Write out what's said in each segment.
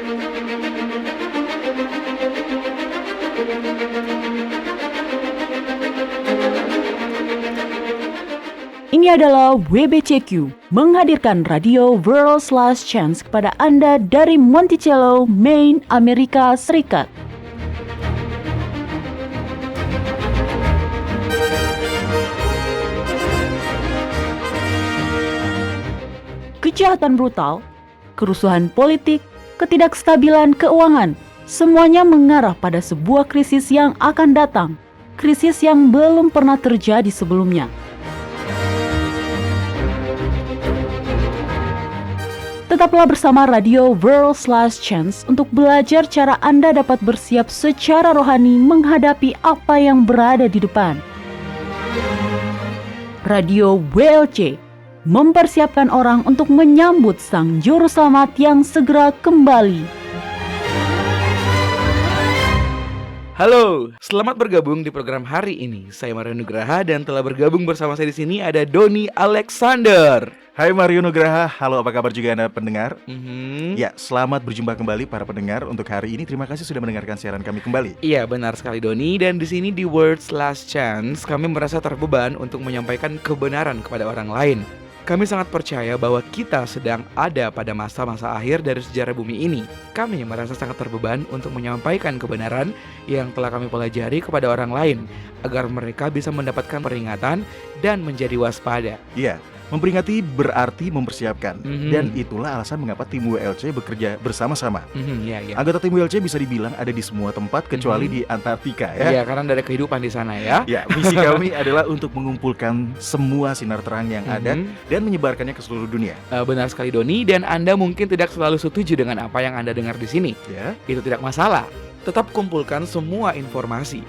Ini adalah WBCQ, menghadirkan Radio World's Last Chance kepada Anda dari Monticello, Maine, Amerika Serikat. Kejahatan brutal, kerusuhan politik, ketidakstabilan keuangan, semuanya mengarah pada sebuah krisis yang akan datang, krisis yang belum pernah terjadi sebelumnya. Tetaplah bersama Radio World's Last Chance untuk belajar cara Anda dapat bersiap secara rohani menghadapi apa yang berada di depan. Radio WLC mempersiapkan orang untuk menyambut Sang Juru Selamat yang segera kembali. Halo, selamat bergabung di program hari ini. Saya Mario Nugraha dan telah bergabung bersama saya di sini ada Doni Alexander. Hai Mario Nugraha, halo apa kabar juga Anda pendengar? Ya, selamat berjumpa kembali para pendengar untuk hari ini. Terima kasih sudah mendengarkan siaran kami kembali. Iya, benar sekali Doni. Dan di sini di World's Last Chance, kami merasa terbeban untuk menyampaikan kebenaran kepada orang lain. Kami sangat percaya bahwa kita sedang ada pada masa-masa akhir dari sejarah bumi ini. Kami merasa sangat terbeban untuk menyampaikan kebenaran yang telah kami pelajari kepada orang lain, agar mereka bisa mendapatkan peringatan dan menjadi waspada. Iya, memperingati berarti mempersiapkan. Dan itulah alasan mengapa tim WLC bekerja bersama-sama. Anggota tim WLC bisa dibilang ada di semua tempat kecuali di Antartika ya. Iya, karena ada kehidupan di sana ya. Ya, misi kami adalah untuk mengumpulkan semua sinar terang yang ada dan menyebarkannya ke seluruh dunia. Benar sekali Doni, dan Anda mungkin tidak selalu setuju dengan apa yang Anda dengar di sini. Ya. Itu tidak masalah. Tetap kumpulkan semua informasi.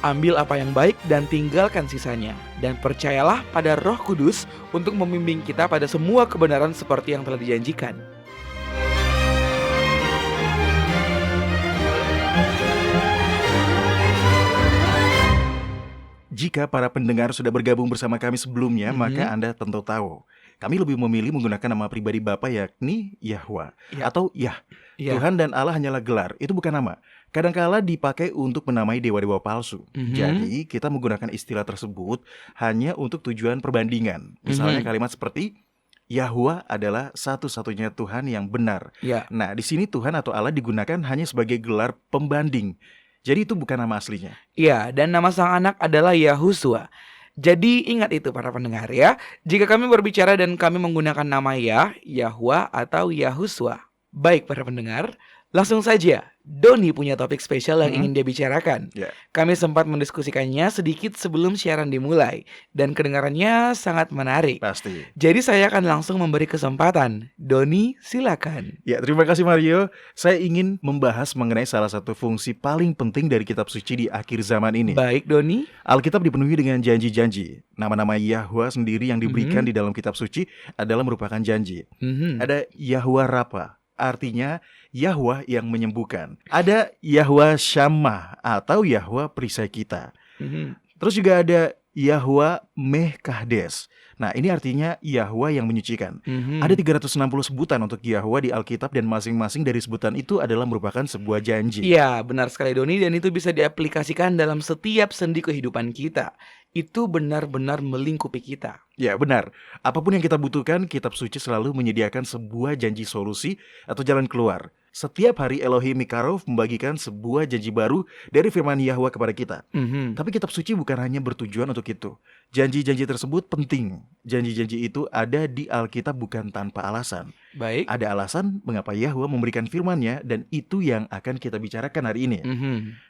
Ambil apa yang baik dan tinggalkan sisanya. Dan percayalah pada Roh Kudus untuk membimbing kita pada semua kebenaran seperti yang telah dijanjikan. Jika para pendengar sudah bergabung bersama kami sebelumnya, maka Anda tentu tahu kami lebih memilih menggunakan nama pribadi Bapa yakni Yahwa atau Yah. Tuhan dan Allah hanyalah gelar, itu bukan nama. Kadangkala dipakai untuk menamai dewa-dewa palsu. Jadi kita menggunakan istilah tersebut hanya untuk tujuan perbandingan. Misalnya kalimat seperti Yahwa adalah satu-satunya Tuhan yang benar. Nah, di sini Tuhan atau Allah digunakan hanya sebagai gelar pembanding. Jadi itu bukan nama aslinya. Iya, dan nama sang anak adalah Yahusua. Jadi ingat itu para pendengar ya. Jika kami berbicara dan kami menggunakan nama Yahwa atau Yahusua. Baik para pendengar, langsung saja. Doni punya topik spesial yang ingin dia bicarakan. Kami sempat mendiskusikannya sedikit sebelum siaran dimulai, dan kedengarannya sangat menarik. Pasti. Jadi saya akan langsung memberi kesempatan. Doni, silakan. Ya, terima kasih Mario. Saya ingin membahas mengenai salah satu fungsi paling penting dari kitab suci di akhir zaman ini. Baik Doni. Alkitab dipenuhi dengan janji-janji. Nama-nama Yahwa sendiri yang diberikan di dalam kitab suci adalah merupakan janji. Ada Yahwa Rapa, artinya Yahwa yang menyembuhkan. Ada Yahwa Shammah atau Yahwa perisai kita. Terus juga ada Yahwa Meh-Kahdes. Nah, ini artinya Yahwa yang menyucikan. Ada 360 sebutan untuk Yahwa di Alkitab dan masing-masing dari sebutan itu adalah merupakan sebuah janji. Iya, benar sekali Doni, dan itu bisa diaplikasikan dalam setiap sendi kehidupan kita. Itu benar-benar melingkupi kita. Ya, benar. Apapun yang kita butuhkan, kitab suci selalu menyediakan sebuah janji solusi atau jalan keluar. Setiap hari Elohim Mikarov membagikan sebuah janji baru dari firman Yahwa kepada kita. Tapi kitab suci bukan hanya bertujuan untuk itu. Janji-janji tersebut penting. Janji-janji itu ada di Alkitab bukan tanpa alasan. Baik. Ada alasan mengapa Yahwa memberikan firman-Nya, dan itu yang akan kita bicarakan hari ini.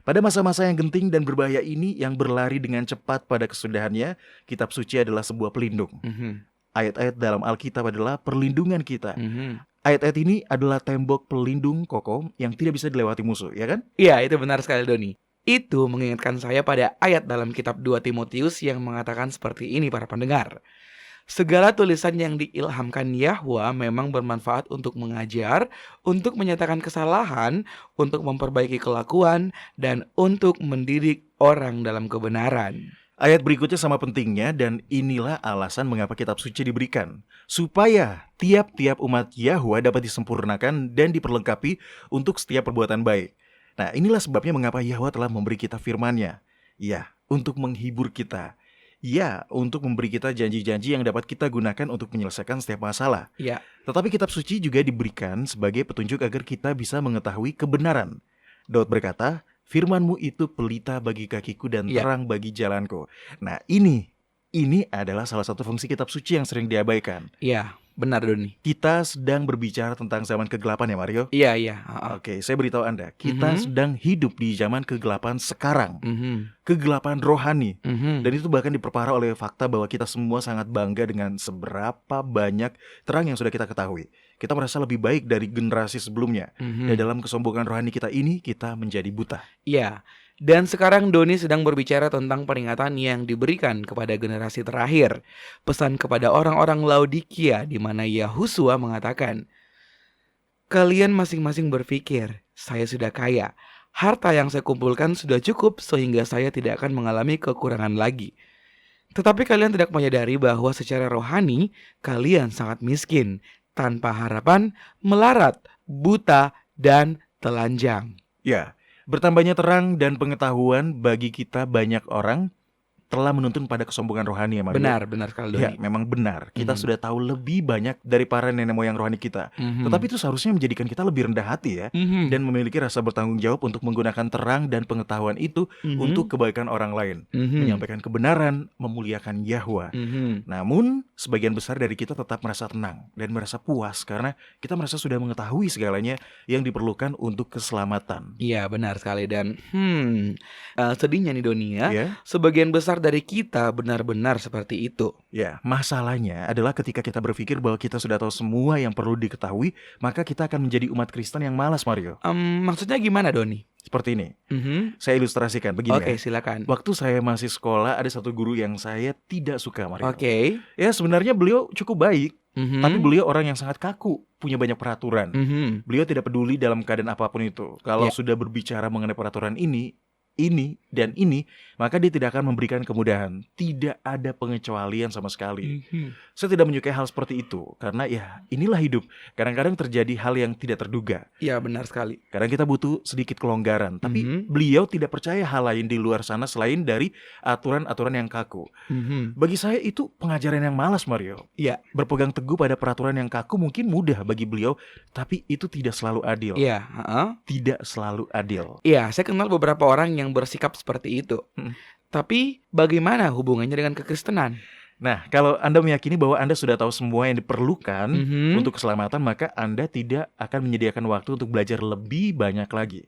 Pada masa-masa yang genting dan berbahaya ini yang berlari dengan cepat pada kesudahannya, kitab suci adalah sebuah pelindung. Ayat-ayat dalam Alkitab adalah perlindungan kita. Ayat-ayat ini adalah tembok pelindung kokoh yang tidak bisa dilewati musuh, ya kan? Iya, itu benar sekali Doni. Itu mengingatkan saya pada ayat dalam kitab 2 Timotius yang mengatakan seperti ini para pendengar. Segala tulisan yang diilhamkan Yahwa memang bermanfaat untuk mengajar, untuk menyatakan kesalahan, untuk memperbaiki kelakuan, dan untuk mendidik orang dalam kebenaran. Ayat berikutnya sama pentingnya dan inilah alasan mengapa kitab suci diberikan. Supaya tiap-tiap umat Yahwa dapat disempurnakan dan diperlengkapi untuk setiap perbuatan baik. Nah, inilah sebabnya mengapa Yahwa telah memberi kita firman-Nya. Ya, untuk menghibur kita. Ya, untuk memberi kita janji-janji yang dapat kita gunakan untuk menyelesaikan setiap masalah. Ya. Tetapi kitab suci juga diberikan sebagai petunjuk agar kita bisa mengetahui kebenaran. Daud berkata, firman-Mu itu pelita bagi kakiku dan terang bagi jalanku. Nah, ini adalah salah satu fungsi kitab suci yang sering diabaikan. Iya, benar Doni. Kita sedang berbicara tentang zaman kegelapan ya Mario? Iya. Oke, saya beritahu Anda, kita sedang hidup di zaman kegelapan sekarang. Kegelapan rohani. Dan itu bahkan diperparah oleh fakta bahwa kita semua sangat bangga dengan seberapa banyak terang yang sudah kita ketahui. Kita merasa lebih baik dari generasi sebelumnya. Dan dalam kesombongan rohani kita ini, kita menjadi buta. Iya. Dan sekarang Doni sedang berbicara tentang peringatan yang diberikan kepada generasi terakhir. Pesan kepada orang-orang Laodikia di mana Yahusua mengatakan, kalian masing-masing berpikir, saya sudah kaya. Harta yang saya kumpulkan sudah cukup sehingga saya tidak akan mengalami kekurangan lagi. Tetapi kalian tidak menyadari bahwa secara rohani kalian sangat miskin, tanpa harapan, melarat, buta, dan telanjang. Ya, bertambahnya terang dan pengetahuan bagi kita banyak orang telah menuntun pada kesombongan rohani ya Mario. Benar sekali Doni. Ya, memang benar. Kita sudah tahu lebih banyak dari para nenek moyang rohani kita. Tetapi itu seharusnya menjadikan kita lebih rendah hati ya. Dan memiliki rasa bertanggung jawab untuk menggunakan terang dan pengetahuan itu untuk kebaikan orang lain. Menyampaikan kebenaran, memuliakan Yahwa. Namun, sebagian besar dari kita tetap merasa tenang dan merasa puas karena kita merasa sudah mengetahui segalanya yang diperlukan untuk keselamatan. Iya, benar sekali. Dan sedihnya nih Doni ya. Sebagian besar dari kita benar-benar seperti itu. Ya, masalahnya adalah ketika kita berpikir bahwa kita sudah tahu semua yang perlu diketahui, maka kita akan menjadi umat Kristen yang malas, Mario. Maksudnya gimana, Doni? Seperti ini. Saya ilustrasikan begini. Oke, silakan. Waktu saya masih sekolah, ada satu guru yang saya tidak suka, Mario. Oke. Ya, sebenarnya beliau cukup baik, tapi beliau orang yang sangat kaku, punya banyak peraturan. Beliau tidak peduli dalam keadaan apapun itu. Kalau sudah berbicara mengenai peraturan ini dan ini, maka dia tidak akan memberikan kemudahan. Tidak ada pengecualian sama sekali. Saya tidak menyukai hal seperti itu, karena ya inilah hidup. Kadang-kadang terjadi hal yang tidak terduga. Ya, benar sekali. Kadang kita butuh sedikit kelonggaran, tapi beliau tidak percaya hal lain di luar sana selain dari aturan-aturan yang kaku. Bagi saya itu pengajaran yang malas, Mario. Ya. Berpegang teguh pada peraturan yang kaku mungkin mudah bagi beliau, tapi itu tidak selalu adil. Iya. Tidak selalu adil. Iya, saya kenal beberapa orang yang bersikap seperti itu. Tapi bagaimana hubungannya dengan kekristenan? Nah, kalau Anda meyakini bahwa Anda sudah tahu semua yang diperlukan untuk keselamatan, maka Anda tidak akan menyediakan waktu untuk belajar lebih banyak lagi.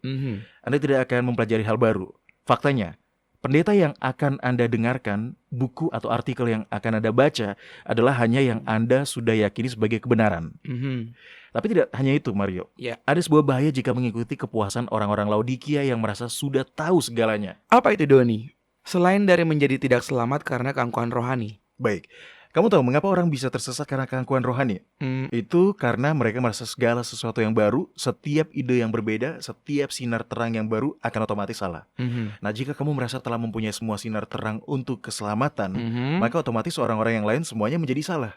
Anda tidak akan mempelajari hal baru. Faktanya, pendeta yang akan Anda dengarkan, buku atau artikel yang akan Anda baca adalah hanya yang Anda sudah yakini sebagai kebenaran. Tapi tidak hanya itu, Mario. Ada sebuah bahaya jika mengikuti kepuasan orang-orang Laodikia yang merasa sudah tahu segalanya. Apa itu, Doni? Selain dari menjadi tidak selamat karena keangkuhan rohani. Baik, kamu tahu mengapa orang bisa tersesat karena keangkuhan rohani? Itu karena mereka merasa segala sesuatu yang baru, setiap ide yang berbeda, setiap sinar terang yang baru akan otomatis salah. Nah, jika kamu merasa telah mempunyai semua sinar terang untuk keselamatan, maka otomatis orang-orang yang lain semuanya menjadi salah.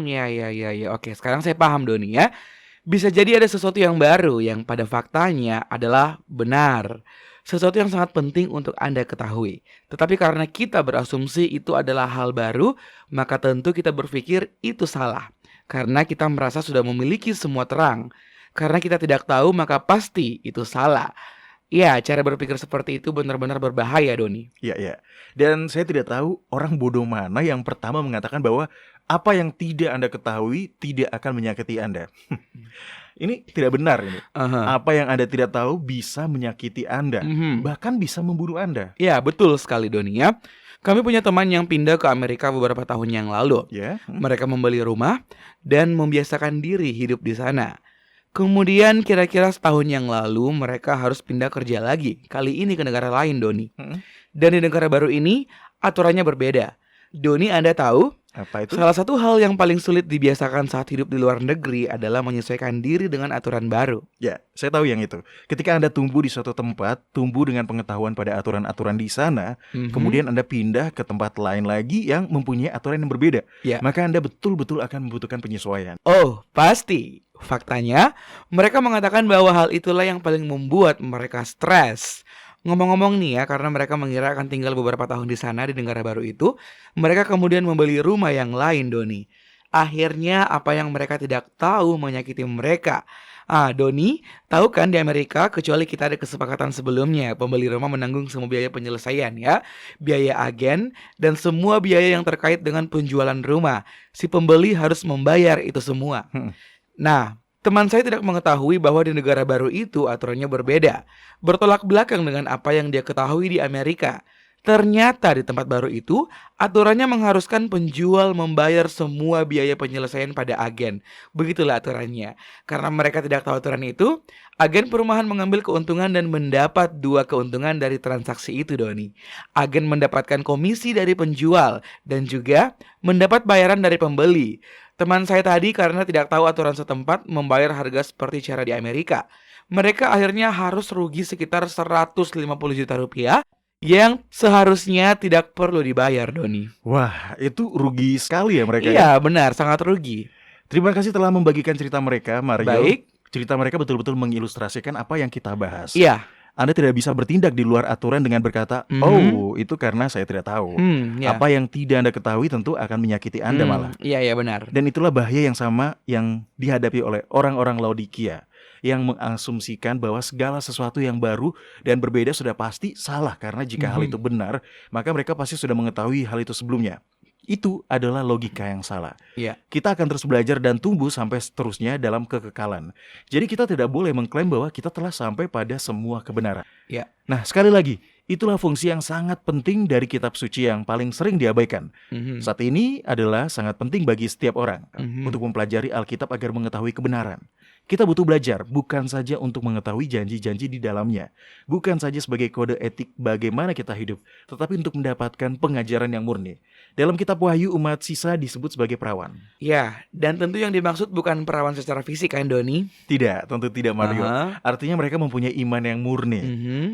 Ya. Oke, sekarang saya paham, Doni ya. Bisa jadi ada sesuatu yang baru yang pada faktanya adalah benar. Sesuatu yang sangat penting untuk Anda ketahui. Tetapi karena kita berasumsi itu adalah hal baru, maka tentu kita berpikir itu salah. Karena kita merasa sudah memiliki semua terang. Karena kita tidak tahu, maka pasti itu salah. Ya, cara berpikir seperti itu benar-benar berbahaya, Doni. Iya. Dan saya tidak tahu orang bodoh mana yang pertama mengatakan bahwa apa yang tidak Anda ketahui tidak akan menyakiti Anda. Ini tidak benar ini. Apa yang Anda tidak tahu bisa menyakiti Anda, bahkan bisa membunuh Anda. Ya, betul sekali, Doni ya. Kami punya teman yang pindah ke Amerika beberapa tahun yang lalu. Mereka membeli rumah dan membiasakan diri hidup di sana. Kemudian kira-kira setahun yang lalu mereka harus pindah kerja lagi. Kali ini ke negara lain, Doni. Dan di negara baru ini aturannya berbeda. Doni, Anda tahu, Apa itu? Salah satu hal yang paling sulit dibiasakan saat hidup di luar negeri adalah menyesuaikan diri dengan aturan baru. Ya, saya tahu yang itu. Ketika Anda tumbuh di suatu tempat, tumbuh dengan pengetahuan pada aturan-aturan di sana, kemudian Anda pindah ke tempat lain lagi yang mempunyai aturan yang berbeda, Ya. maka Anda betul-betul akan membutuhkan penyesuaian. Oh, pasti. Faktanya, mereka mengatakan bahwa hal itulah yang paling membuat mereka stres. Ngomong-ngomong nih ya, karena mereka mengira akan tinggal beberapa tahun di sana di negara baru itu, mereka kemudian membeli rumah yang lain, Doni. Akhirnya apa yang mereka tidak tahu menyakiti mereka. Doni, tahu kan di Amerika, kecuali kita ada kesepakatan sebelumnya, pembeli rumah menanggung semua biaya penyelesaian ya, biaya agen, dan semua biaya yang terkait dengan penjualan rumah. Si pembeli harus membayar itu semua. Nah, teman saya tidak mengetahui bahwa di negara baru itu aturannya berbeda, bertolak belakang dengan apa yang dia ketahui di Amerika. Ternyata di tempat baru itu, aturannya mengharuskan penjual membayar semua biaya penyelesaian pada agen. Begitulah aturannya. Karena mereka tidak tahu aturan itu, agen perumahan mengambil keuntungan dan mendapat 2 keuntungan dari transaksi itu, Doni. Agen mendapatkan komisi dari penjual dan juga mendapat bayaran dari pembeli. Teman saya tadi karena tidak tahu aturan setempat membayar harga seperti cara di Amerika. Mereka akhirnya harus rugi sekitar 150 juta rupiah yang seharusnya tidak perlu dibayar, Doni. Wah, itu rugi sekali ya mereka. Iya, benar, sangat rugi. Terima kasih telah membagikan cerita mereka, Mario. Baik. Cerita mereka betul-betul mengilustrasikan apa yang kita bahas. Iya. Anda tidak bisa bertindak di luar aturan dengan berkata, oh itu karena saya tidak tahu. Ya. Apa yang tidak Anda ketahui tentu akan menyakiti Anda malah. Iya, benar. Dan itulah bahaya yang sama yang dihadapi oleh orang-orang Laodikia, yang mengasumsikan bahwa segala sesuatu yang baru dan berbeda sudah pasti salah. Karena jika hal itu benar, maka mereka pasti sudah mengetahui hal itu sebelumnya. Itu adalah logika yang salah. Iya. Kita akan terus belajar dan tumbuh sampai seterusnya dalam kekekalan. Jadi kita tidak boleh mengklaim bahwa kita telah sampai pada semua kebenaran. Iya. Nah, sekali lagi, itulah fungsi yang sangat penting dari kitab suci yang paling sering diabaikan. Saat ini adalah sangat penting bagi setiap orang untuk mempelajari Alkitab agar mengetahui kebenaran. Kita butuh belajar, bukan saja untuk mengetahui janji-janji di dalamnya, bukan saja sebagai kode etik bagaimana kita hidup, tetapi untuk mendapatkan pengajaran yang murni. Dalam kitab Wahyu, umat sisa disebut sebagai perawan. Ya, dan tentu yang dimaksud bukan perawan secara fisik kan, Doni? Tidak, tentu tidak, Mario. Artinya mereka mempunyai iman yang murni.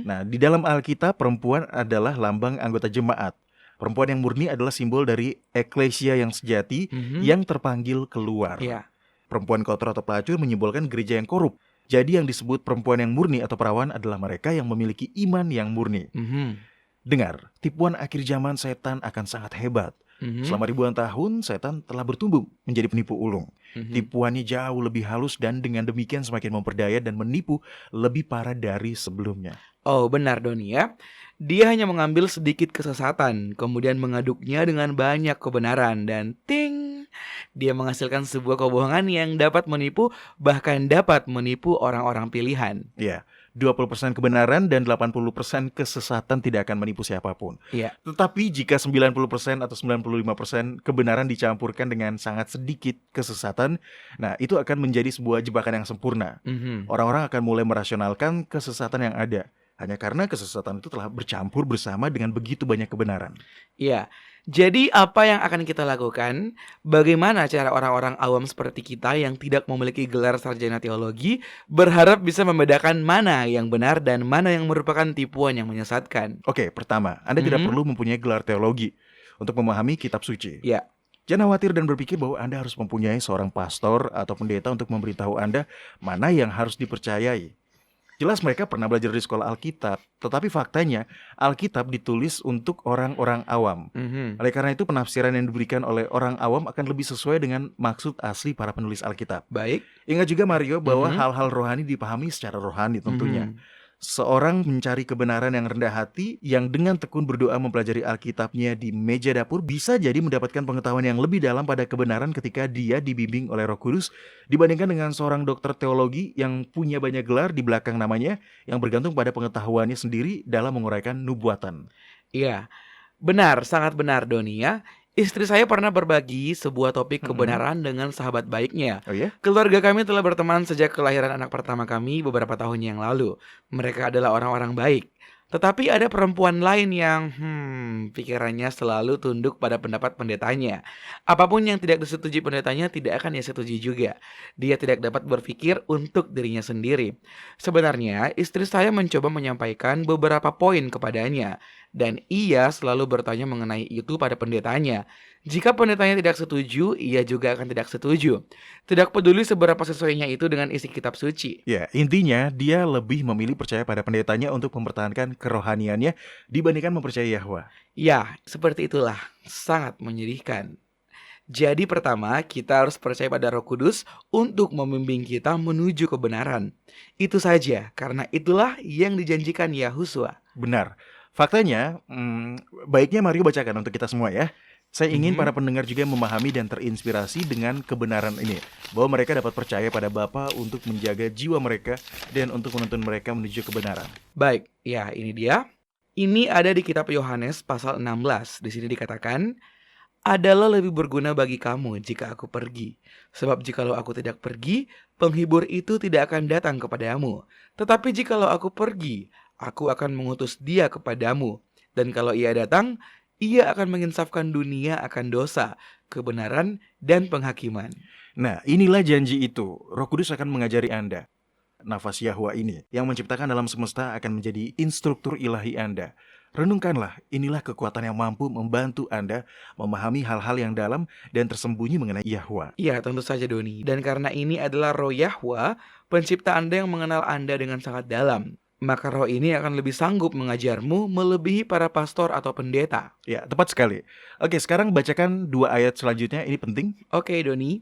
Nah, di dalam Alkitab, perempuan adalah lambang anggota jemaat. Perempuan yang murni adalah simbol dari eklesia yang sejati yang terpanggil keluar. Iya. Perempuan kotor atau pelacur menyimbolkan gereja yang korup. Jadi yang disebut perempuan yang murni atau perawan adalah mereka yang memiliki iman yang murni. Dengar, tipuan akhir zaman setan akan sangat hebat. Selama ribuan tahun, setan telah bertumbuh menjadi penipu ulung. Tipuannya jauh lebih halus dan dengan demikian semakin memperdaya dan menipu lebih parah dari sebelumnya. Oh, benar, Doni ya. Dia hanya mengambil sedikit kesesatan, kemudian mengaduknya dengan banyak kebenaran, dan ting! Dia menghasilkan sebuah kebohongan yang dapat menipu, bahkan dapat menipu orang-orang pilihan. Ya, 20% kebenaran dan 80% kesesatan tidak akan menipu siapapun. Iya. Tetapi jika 90% atau 95% kebenaran dicampurkan dengan sangat sedikit kesesatan, nah itu akan menjadi sebuah jebakan yang sempurna. Orang-orang akan mulai merasionalkan kesesatan yang ada. Hanya karena kesesatan itu telah bercampur bersama dengan begitu banyak kebenaran. Iya, jadi apa yang akan kita lakukan? Bagaimana cara orang-orang awam seperti kita yang tidak memiliki gelar sarjana teologi berharap bisa membedakan mana yang benar dan mana yang merupakan tipuan yang menyesatkan? Oke, pertama, Anda tidak perlu mempunyai gelar teologi untuk memahami kitab suci. Ya. Jangan khawatir dan berpikir bahwa Anda harus mempunyai seorang pastor atau pendeta untuk memberitahu Anda mana yang harus dipercayai. Jelas mereka pernah belajar di sekolah Alkitab, tetapi faktanya Alkitab ditulis untuk orang-orang awam. Oleh karena itu penafsiran yang diberikan oleh orang awam akan lebih sesuai dengan maksud asli para penulis Alkitab. Baik. Ingat juga Mario bahwa hal-hal rohani dipahami secara rohani tentunya. Seorang mencari kebenaran yang rendah hati, yang dengan tekun berdoa mempelajari Alkitabnya di meja dapur, bisa jadi mendapatkan pengetahuan yang lebih dalam pada kebenaran ketika dia dibimbing oleh Roh Kudus, dibandingkan dengan seorang dokter teologi yang punya banyak gelar di belakang namanya, yang bergantung pada pengetahuannya sendiri dalam menguraikan nubuatan. Iya, benar, sangat benar, Doni ya. Istri saya pernah berbagi sebuah topik kebenaran dengan sahabat baiknya. Oh ya? Keluarga kami telah berteman sejak kelahiran anak pertama kami beberapa tahun yang lalu. Mereka adalah orang-orang baik. Tetapi ada perempuan lain yang pikirannya selalu tunduk pada pendapat pendetanya. Apapun yang tidak disetujui pendetanya tidak akan ia setujui juga. Dia tidak dapat berpikir untuk dirinya sendiri. Sebenarnya istri saya mencoba menyampaikan beberapa poin kepadanya, dan ia selalu bertanya mengenai itu pada pendetanya. Jika pendetanya tidak setuju, ia juga akan tidak setuju. Tidak peduli seberapa sesuainya itu dengan isi kitab suci. Ya, intinya dia lebih memilih percaya pada pendetanya untuk mempertahankan kerohaniannya dibandingkan mempercayai Yahwa. Ya, seperti itulah. Sangat menyedihkan. Jadi pertama, kita harus percaya pada Roh Kudus untuk membimbing kita menuju kebenaran. Itu saja, karena itulah yang dijanjikan Yahusua. Benar. Faktanya, baiknya Mario bacakan untuk kita semua ya. Saya ingin para pendengar juga memahami dan terinspirasi dengan kebenaran ini. Bahwa mereka dapat percaya pada Bapa untuk menjaga jiwa mereka dan untuk menuntun mereka menuju kebenaran. Baik, ya ini dia. Ini ada di kitab Yohanes pasal 16. Di sini dikatakan, adalah lebih berguna bagi kamu jika aku pergi. Sebab jikalau aku tidak pergi, penghibur itu tidak akan datang kepadamu. Tetapi jikalau aku pergi, aku akan mengutus dia kepadamu. Dan kalau ia datang, ia akan menginsafkan dunia akan dosa, kebenaran, dan penghakiman. Nah, inilah janji itu. Roh Kudus akan mengajari Anda. Nafas Yahwa ini yang menciptakan alam semesta akan menjadi instruktur ilahi Anda. Renungkanlah, inilah kekuatan yang mampu membantu Anda memahami hal-hal yang dalam dan tersembunyi mengenai Yahwa. Ya, tentu saja Doni. Dan karena ini adalah roh Yahwa, pencipta Anda yang mengenal Anda dengan sangat dalam. Maka roh ini akan lebih sanggup mengajarmu melebihi para pastor atau pendeta. Ya, tepat sekali. Oke, sekarang bacakan 2 ayat selanjutnya, ini penting. Oke, Doni.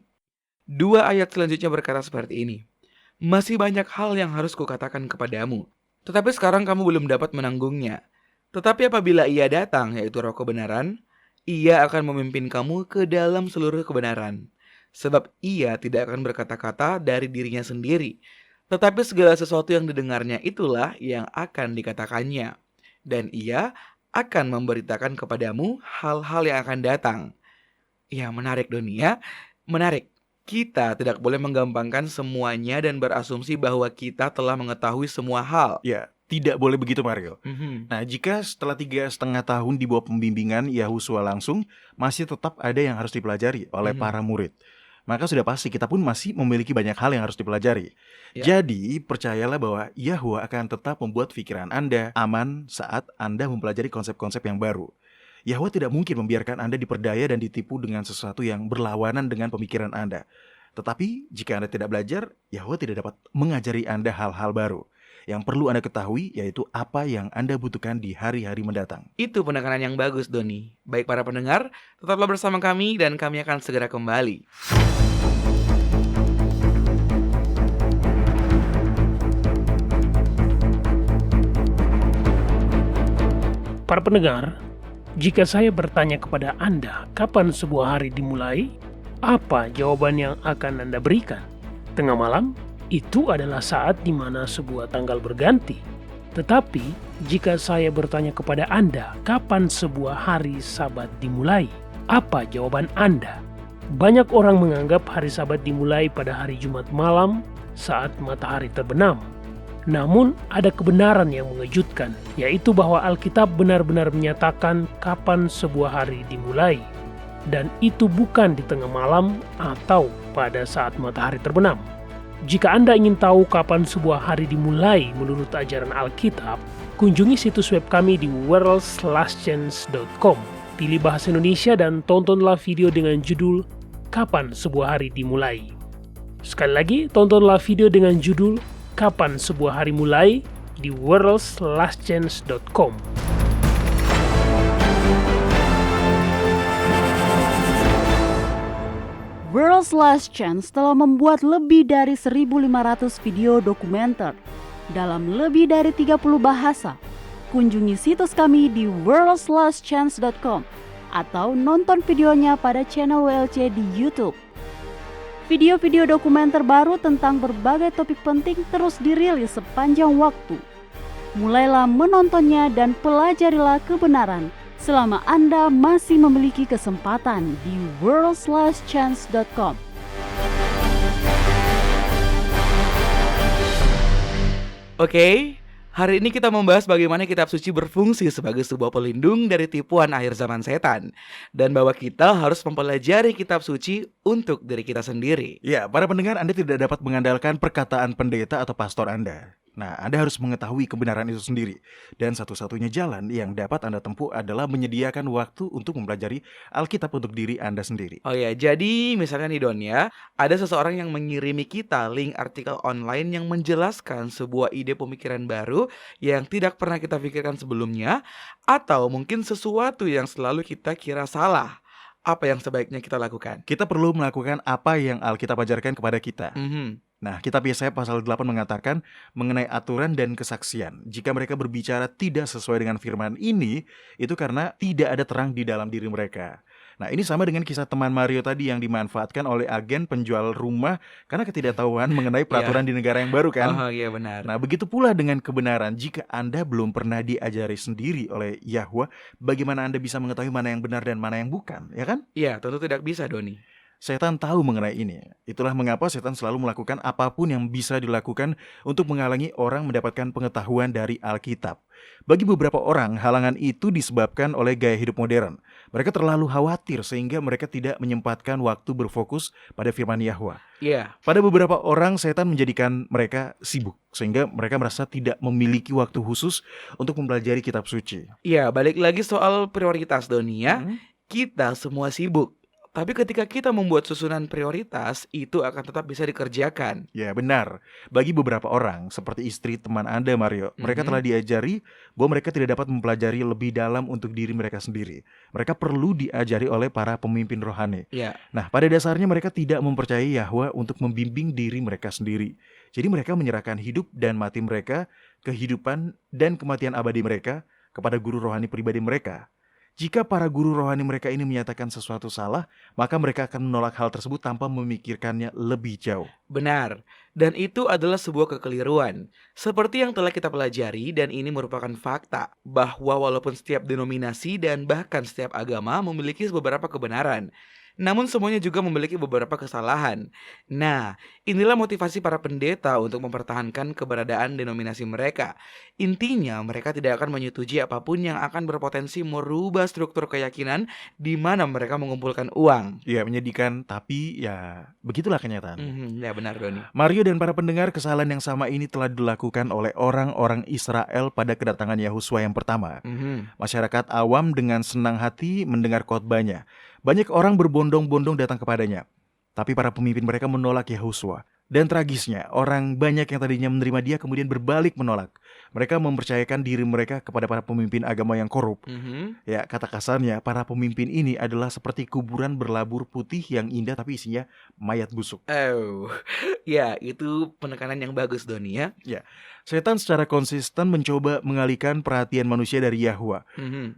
2 ayat selanjutnya berkata seperti ini. Masih banyak hal yang harus kukatakan kepadamu, tetapi sekarang kamu belum dapat menanggungnya. Tetapi apabila ia datang, yaitu roh kebenaran, ia akan memimpin kamu ke dalam seluruh kebenaran. Sebab ia tidak akan berkata-kata dari dirinya sendiri, tetapi segala sesuatu yang didengarnya itulah yang akan dikatakannya. Dan ia akan memberitakan kepadamu hal-hal yang akan datang. Ya, menarik Doni ya. Menarik. Kita tidak boleh menggampangkan semuanya dan berasumsi bahwa kita telah mengetahui semua hal. Ya, tidak boleh begitu Mario. Nah, jika setelah 3,5 tahun di bawah pembimbingan Yahusua langsung, masih tetap ada yang harus dipelajari oleh para murid. Maka sudah pasti kita pun masih memiliki banyak hal yang harus dipelajari. Jadi, percayalah bahwa Yahwa akan tetap membuat pikiran Anda aman saat Anda mempelajari konsep-konsep yang baru. Yahwa tidak mungkin membiarkan Anda diperdaya dan ditipu dengan sesuatu yang berlawanan dengan pemikiran Anda. Tetapi, jika Anda tidak belajar, Yahwa tidak dapat mengajari Anda hal-hal baru. Yang perlu Anda ketahui yaitu apa yang Anda butuhkan di hari-hari mendatang. Itu penekanan yang bagus, Doni. Baik para pendengar, tetaplah bersama kami dan kami akan segera kembali. Para pendengar, jika saya bertanya kepada Anda kapan sebuah hari dimulai, apa jawaban yang akan Anda berikan? Tengah malam? Itu adalah saat di mana sebuah tanggal berganti. Tetapi, jika saya bertanya kepada Anda, kapan sebuah hari Sabat dimulai? Apa jawaban Anda? Banyak orang menganggap hari Sabat dimulai pada hari Jumat malam saat matahari terbenam. Namun, ada kebenaran yang mengejutkan, yaitu bahwa Alkitab benar-benar menyatakan kapan sebuah hari dimulai. Dan itu bukan di tengah malam atau pada saat matahari terbenam. Jika Anda ingin tahu kapan sebuah hari dimulai menurut ajaran Alkitab, kunjungi situs web kami di worldslastchance.com. Pilih bahasa Indonesia dan tontonlah video dengan judul Kapan Sebuah Hari Dimulai. Sekali lagi, tontonlah video dengan judul Kapan Sebuah Hari Mulai di worldslastchance.com. World's Last Chance telah membuat lebih dari 1.500 video dokumenter dalam lebih dari 30 bahasa. Kunjungi situs kami di worldslastchance.com atau nonton videonya pada channel WLC di YouTube. Video-video dokumenter baru tentang berbagai topik penting terus dirilis sepanjang waktu. Mulailah menontonnya dan pelajarilah kebenaran selama Anda masih memiliki kesempatan di worldslastchance.com. Oke, Hari ini kita membahas bagaimana kitab suci berfungsi sebagai sebuah pelindung dari tipuan akhir zaman setan, dan bahwa kita harus mempelajari kitab suci untuk diri kita sendiri. Ya, para pendengar, Anda tidak dapat mengandalkan perkataan pendeta atau pastor Anda. Nah, Anda harus mengetahui kebenaran itu sendiri. Dan satu-satunya jalan yang dapat Anda tempuh adalah menyediakan waktu untuk mempelajari Alkitab untuk diri Anda sendiri. Oh ya, jadi misalnya nih Don ya, ada seseorang yang mengirimi kita link artikel online yang menjelaskan sebuah ide pemikiran baru yang tidak pernah kita pikirkan sebelumnya, atau mungkin sesuatu yang selalu kita kira salah. Apa yang sebaiknya kita lakukan? Kita perlu melakukan apa yang Alkitab ajarkan kepada kita. Mhm. Nah, kitab Yesaya pasal 8 mengatakan mengenai aturan dan kesaksian. Jika mereka berbicara tidak sesuai dengan firman ini, itu karena tidak ada terang di dalam diri mereka. Nah, ini sama dengan kisah teman Mario tadi yang dimanfaatkan oleh agen penjual rumah karena ketidaktahuan mengenai peraturan di negara yang baru kan. Oh iya benar. Nah, begitu pula dengan kebenaran. Jika Anda belum pernah diajari sendiri oleh Yahwa, bagaimana Anda bisa mengetahui mana yang benar dan mana yang bukan, ya kan? Iya, tentu tidak bisa Doni. Setan tahu mengenai ini. Itulah mengapa setan selalu melakukan apapun yang bisa dilakukan untuk menghalangi orang mendapatkan pengetahuan dari Alkitab. Bagi beberapa orang, halangan itu disebabkan oleh gaya hidup modern. Mereka terlalu khawatir sehingga mereka tidak menyempatkan waktu berfokus pada firman Yahwa. Iya. Pada beberapa orang, setan menjadikan mereka sibuk sehingga mereka merasa tidak memiliki waktu khusus untuk mempelajari kitab suci. Iya, balik lagi soal prioritas Doni ya. Kita semua sibuk. Tapi ketika kita membuat susunan prioritas, itu akan tetap bisa dikerjakan. Ya benar, bagi beberapa orang seperti istri teman Anda Mario, mereka telah diajari bahwa mereka tidak dapat mempelajari lebih dalam untuk diri mereka sendiri. Mereka perlu diajari oleh para pemimpin rohani. Ya. Nah, pada dasarnya mereka tidak mempercayai Yahwa untuk membimbing diri mereka sendiri. Jadi mereka menyerahkan hidup dan mati mereka, kehidupan dan kematian abadi mereka kepada guru rohani pribadi mereka. Jika para guru rohani mereka ini menyatakan sesuatu salah, maka mereka akan menolak hal tersebut tanpa memikirkannya lebih jauh. Benar, dan itu adalah sebuah kekeliruan. Seperti yang telah kita pelajari, dan ini merupakan fakta, bahwa walaupun setiap denominasi dan bahkan setiap agama memiliki beberapa kebenaran, namun semuanya juga memiliki beberapa kesalahan. Nah, inilah motivasi para pendeta untuk mempertahankan keberadaan denominasi mereka. Intinya, mereka tidak akan menyetujui apapun yang akan berpotensi merubah struktur keyakinan di mana mereka mengumpulkan uang. Ya, menyedihkan, tapi ya begitulah kenyataan. Ya benar, Doni. Mario dan para pendengar, kesalahan yang sama ini telah dilakukan oleh orang-orang Israel pada kedatangan Yahuswa yang pertama. Masyarakat awam dengan senang hati mendengar khotbahnya. Banyak orang berbondong-bondong datang kepadanya. Tapi para pemimpin mereka menolak Yahuswa. Dan tragisnya, orang banyak yang tadinya menerima dia kemudian berbalik menolak. Mereka mempercayakan diri mereka kepada para pemimpin agama yang korup. Ya, kata kasarnya, para pemimpin ini adalah seperti kuburan berlabur putih yang indah tapi isinya mayat busuk. Ya, itu penekanan yang bagus, Doni ya. Ya, setan secara konsisten mencoba mengalihkan perhatian manusia dari Yahwa.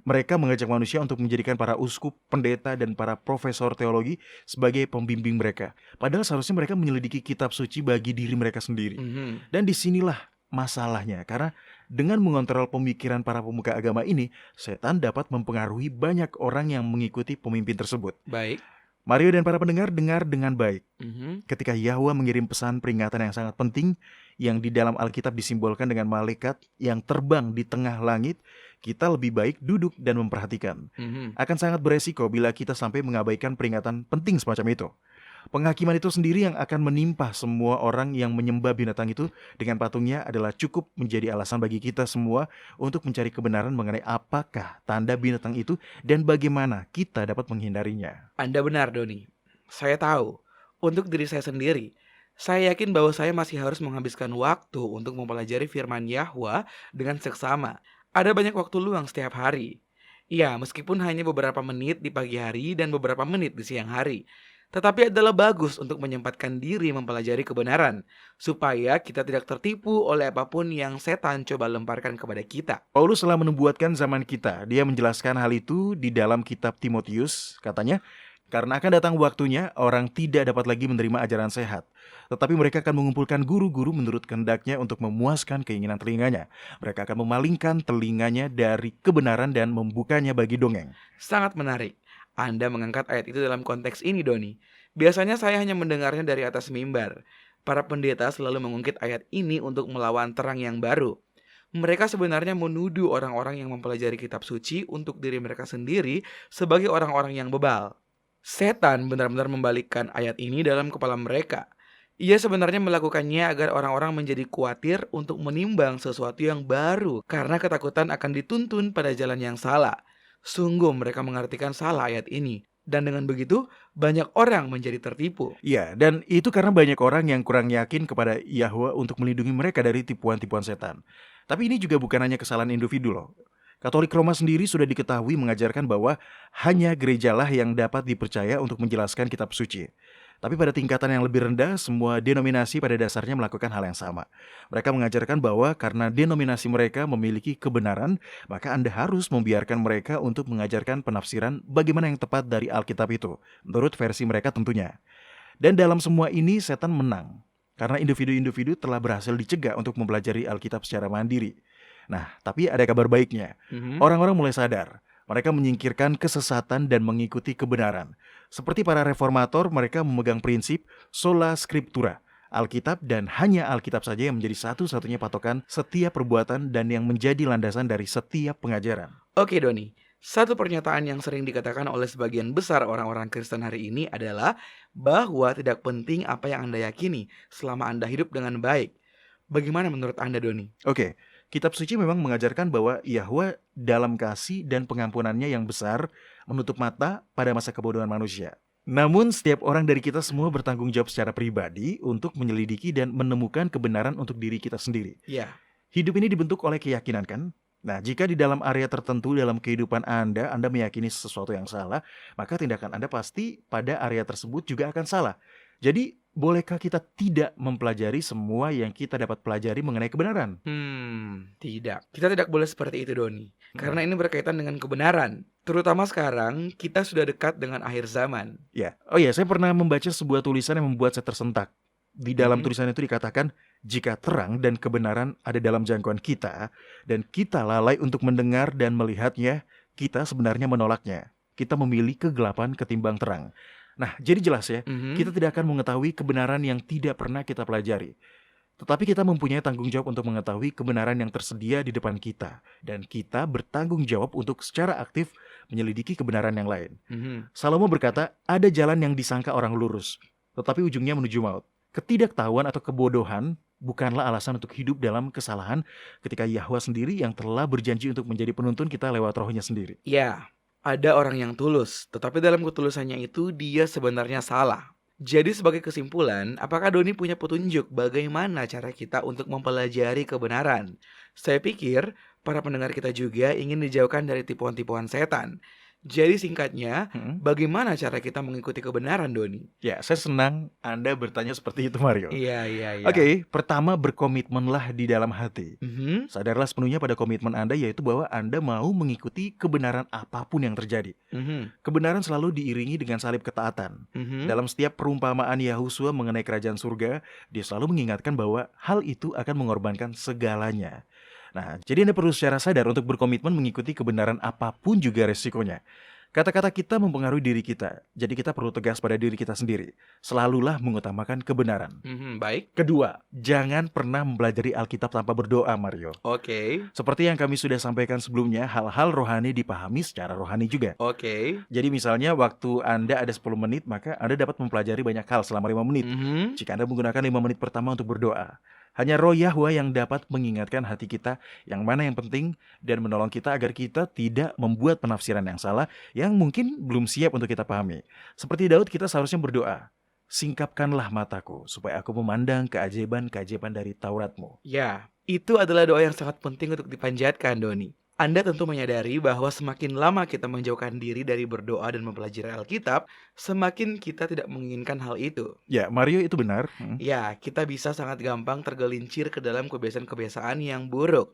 Mereka mengajak manusia untuk menjadikan para uskup, pendeta, dan para profesor teologi sebagai pembimbing mereka. Padahal seharusnya mereka menyelidiki kitab suci bagi diri mereka sendiri. Dan disinilah masalahnya, karena dengan mengontrol pemikiran para pemuka agama ini, setan dapat mempengaruhi banyak orang yang mengikuti pemimpin tersebut. Baik. Mario dan para pendengar, dengar dengan baik. Ketika Yahwa mengirim pesan peringatan yang sangat penting, yang di dalam Alkitab disimbolkan dengan malaikat yang terbang di tengah langit, kita lebih baik duduk dan memperhatikan. Akan sangat beresiko bila kita sampai mengabaikan peringatan penting semacam itu. Penghakiman itu sendiri yang akan menimpa semua orang yang menyembah binatang itu dengan patungnya adalah cukup menjadi alasan bagi kita semua untuk mencari kebenaran mengenai apakah tanda binatang itu dan bagaimana kita dapat menghindarinya. Anda benar, Doni. Saya tahu, untuk diri saya sendiri, saya yakin bahwa saya masih harus menghabiskan waktu untuk mempelajari firman Yahwa dengan seksama. Ada banyak waktu luang setiap hari. Ya, meskipun hanya beberapa menit di pagi hari dan beberapa menit di siang hari. Tetapi adalah bagus untuk menyempatkan diri mempelajari kebenaran, supaya kita tidak tertipu oleh apapun yang setan coba lemparkan kepada kita. Paulus telah menubuatkan zaman kita. Dia menjelaskan hal itu di dalam kitab Timotius. Katanya, karena akan datang waktunya orang tidak dapat lagi menerima ajaran sehat. Tetapi mereka akan mengumpulkan guru-guru menurut kehendaknya untuk memuaskan keinginan telinganya. Mereka akan memalingkan telinganya dari kebenaran dan membukanya bagi dongeng. Sangat menarik. Anda mengangkat ayat itu dalam konteks ini, Doni. Biasanya saya hanya mendengarnya dari atas mimbar. Para pendeta selalu mengungkit ayat ini untuk melawan terang yang baru. Mereka sebenarnya menuduh orang-orang yang mempelajari kitab suci untuk diri mereka sendiri sebagai orang-orang yang bebal. Setan benar-benar membalikkan ayat ini dalam kepala mereka. Ia sebenarnya melakukannya agar orang-orang menjadi khawatir untuk menimbang sesuatu yang baru karena ketakutan akan dituntun pada jalan yang salah. Sungguh mereka mengartikan salah ayat ini. Dan dengan begitu, banyak orang menjadi tertipu. Ya, dan itu karena banyak orang yang kurang yakin kepada Yahwa untuk melindungi mereka dari tipuan-tipuan setan. Tapi ini juga bukan hanya kesalahan individu loh. Katolik Roma sendiri sudah diketahui mengajarkan bahwa hanya gerejalah yang dapat dipercaya untuk menjelaskan kitab suci. Tapi pada tingkatan yang lebih rendah, semua denominasi pada dasarnya melakukan hal yang sama. Mereka mengajarkan bahwa karena denominasi mereka memiliki kebenaran, maka Anda harus membiarkan mereka untuk mengajarkan penafsiran bagaimana yang tepat dari Alkitab itu, menurut versi mereka tentunya. Dan dalam semua ini setan menang, karena individu-individu telah berhasil dicegah untuk mempelajari Alkitab secara mandiri. Nah, tapi ada kabar baiknya. Orang-orang mulai sadar. Mereka menyingkirkan kesesatan dan mengikuti kebenaran. Seperti para reformator, mereka memegang prinsip sola scriptura, Alkitab dan hanya Alkitab saja yang menjadi satu-satunya patokan setiap perbuatan dan yang menjadi landasan dari setiap pengajaran. Oke Doni, satu pernyataan yang sering dikatakan oleh sebagian besar orang-orang Kristen hari ini adalah bahwa tidak penting apa yang Anda yakini selama Anda hidup dengan baik. Bagaimana menurut Anda, Doni? Oke. Kitab suci memang mengajarkan bahwa Yahwa dalam kasih dan pengampunannya yang besar menutup mata pada masa kebodohan manusia. Namun setiap orang dari kita semua bertanggung jawab secara pribadi untuk menyelidiki dan menemukan kebenaran untuk diri kita sendiri. Ya. Hidup ini dibentuk oleh keyakinan kan? Nah, jika di dalam area tertentu dalam kehidupan Anda meyakini sesuatu yang salah, maka tindakan Anda pasti pada area tersebut juga akan salah. Jadi, bolehkah kita tidak mempelajari semua yang kita dapat pelajari mengenai kebenaran? Tidak. Kita tidak boleh seperti itu, Doni. Karena ini berkaitan dengan kebenaran. Terutama sekarang, kita sudah dekat dengan akhir zaman. Ya. Oh ya, saya pernah membaca sebuah tulisan yang membuat saya tersentak. Di dalam tulisan itu dikatakan, jika terang dan kebenaran ada dalam jangkauan kita, dan kita lalai untuk mendengar dan melihatnya, kita sebenarnya menolaknya. Kita memilih kegelapan ketimbang terang. Nah, jadi jelas ya, kita tidak akan mengetahui kebenaran yang tidak pernah kita pelajari. Tetapi kita mempunyai tanggung jawab untuk mengetahui kebenaran yang tersedia di depan kita. Dan kita bertanggung jawab untuk secara aktif menyelidiki kebenaran yang lain. Salomo berkata, ada jalan yang disangka orang lurus, tetapi ujungnya menuju maut. Ketidaktahuan atau kebodohan bukanlah alasan untuk hidup dalam kesalahan ketika Yahwa sendiri yang telah berjanji untuk menjadi penuntun kita lewat rohnya sendiri. Ya. Ada orang yang tulus, tetapi dalam ketulusannya itu dia sebenarnya salah. Jadi sebagai kesimpulan, apakah Doni punya petunjuk bagaimana cara kita untuk mempelajari kebenaran? Saya pikir para pendengar kita juga ingin dijauhkan dari tipuan-tipuan setan. Jadi singkatnya, bagaimana cara kita mengikuti kebenaran, Doni? Ya, saya senang Anda bertanya seperti itu, Mario. Iya. Oke, pertama berkomitmenlah di dalam hati. Sadarlah sepenuhnya pada komitmen Anda, yaitu bahwa Anda mau mengikuti kebenaran apapun yang terjadi. Kebenaran selalu diiringi dengan salib ketaatan. Dalam setiap perumpamaan Yahusua mengenai kerajaan surga, dia selalu mengingatkan bahwa hal itu akan mengorbankan segalanya. Nah, jadi Anda perlu secara sadar untuk berkomitmen mengikuti kebenaran apapun juga resikonya. Kata-kata kita mempengaruhi diri kita, jadi kita perlu tegas pada diri kita sendiri. Selalulah mengutamakan kebenaran. Baik. Kedua, jangan pernah mempelajari Alkitab tanpa berdoa, Mario. Oke. Seperti yang kami sudah sampaikan sebelumnya, hal-hal rohani dipahami secara rohani juga. Oke. Jadi misalnya waktu Anda ada 10 menit, maka Anda dapat mempelajari banyak hal selama 5 menit. Jika Anda menggunakan 5 menit pertama untuk berdoa. Hanya roh Yahwa yang dapat mengingatkan hati kita yang mana yang penting dan menolong kita agar kita tidak membuat penafsiran yang salah yang mungkin belum siap untuk kita pahami. Seperti Daud, kita seharusnya berdoa, singkapkanlah mataku supaya aku memandang keajaiban-keajaiban dari Tauratmu. Ya, itu adalah doa yang sangat penting untuk dipanjatkan, Doni. Anda tentu menyadari bahwa semakin lama kita menjauhkan diri dari berdoa dan mempelajari Alkitab, semakin kita tidak menginginkan hal itu. Ya, Mario, itu benar. Ya, kita bisa sangat gampang tergelincir ke dalam kebiasaan-kebiasaan yang buruk.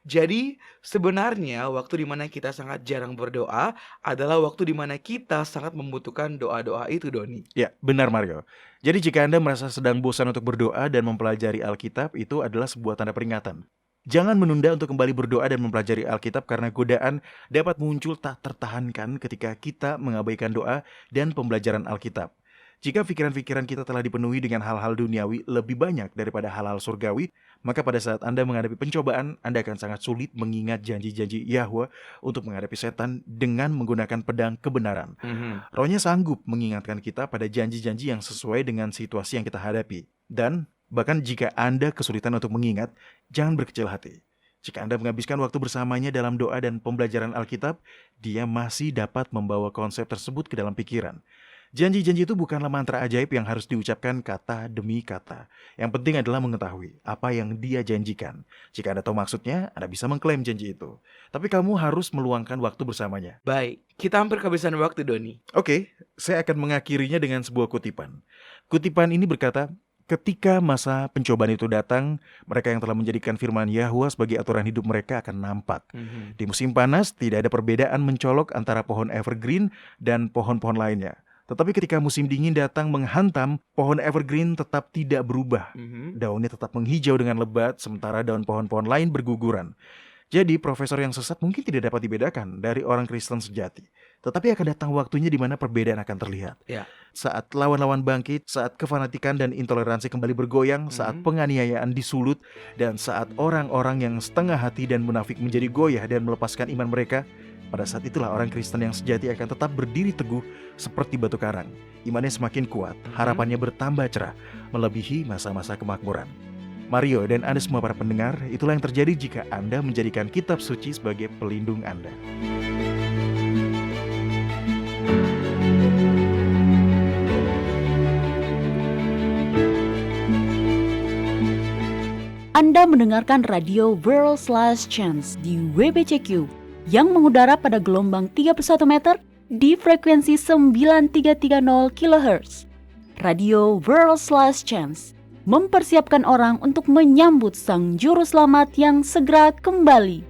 Jadi, sebenarnya waktu di mana kita sangat jarang berdoa adalah waktu di mana kita sangat membutuhkan doa-doa itu, Doni. Ya, benar, Mario. Jadi jika Anda merasa sedang bosan untuk berdoa dan mempelajari Alkitab, itu adalah sebuah tanda peringatan. Jangan menunda untuk kembali berdoa dan mempelajari Alkitab karena godaan dapat muncul tak tertahankan ketika kita mengabaikan doa dan pembelajaran Alkitab. Jika pikiran-pikiran kita telah dipenuhi dengan hal-hal duniawi lebih banyak daripada hal-hal surgawi, maka pada saat Anda menghadapi pencobaan, Anda akan sangat sulit mengingat janji-janji Yahwa untuk menghadapi setan dengan menggunakan pedang kebenaran. Rohnya sanggup mengingatkan kita pada janji-janji yang sesuai dengan situasi yang kita hadapi. Dan bahkan jika Anda kesulitan untuk mengingat, jangan berkecil hati. Jika Anda menghabiskan waktu bersamanya dalam doa dan pembelajaran Alkitab, Dia masih dapat membawa konsep tersebut ke dalam pikiran. Janji-janji itu bukanlah mantra ajaib yang harus diucapkan kata demi kata. Yang penting adalah mengetahui apa yang Dia janjikan. Jika Anda tahu maksudnya, Anda bisa mengklaim janji itu. Tapi kamu harus meluangkan waktu bersamanya. Baik, kita hampir kehabisan waktu, Doni. Oke, saya akan mengakhirinya dengan sebuah kutipan. Kutipan ini berkata, ketika masa pencobaan itu datang, mereka yang telah menjadikan firman Yahwa sebagai aturan hidup mereka akan nampak. Di musim panas, tidak ada perbedaan mencolok antara pohon evergreen dan pohon-pohon lainnya. Tetapi ketika musim dingin datang menghantam, pohon evergreen tetap tidak berubah. Daunnya tetap menghijau dengan lebat, sementara daun pohon-pohon lain berguguran. Jadi profesor yang sesat mungkin tidak dapat dibedakan dari orang Kristen sejati. Tetapi akan datang waktunya di mana perbedaan akan terlihat. Saat lawan-lawan bangkit, saat kefanatikan dan intoleransi kembali bergoyang, saat penganiayaan disulut, dan saat orang-orang yang setengah hati dan munafik menjadi goyah dan melepaskan iman mereka, pada saat itulah orang Kristen yang sejati akan tetap berdiri teguh seperti batu karang. Imannya semakin kuat, harapannya bertambah cerah, melebihi masa-masa kemakmuran. Mario dan Anda semua para pendengar, itulah yang terjadi jika Anda menjadikan kitab suci sebagai pelindung Anda. Anda mendengarkan radio World's Last Chance di WBCQ yang mengudara pada gelombang 31 meter di frekuensi 9330 kHz. Radio World's Last Chance mempersiapkan orang untuk menyambut Sang Juru Selamat yang segera kembali.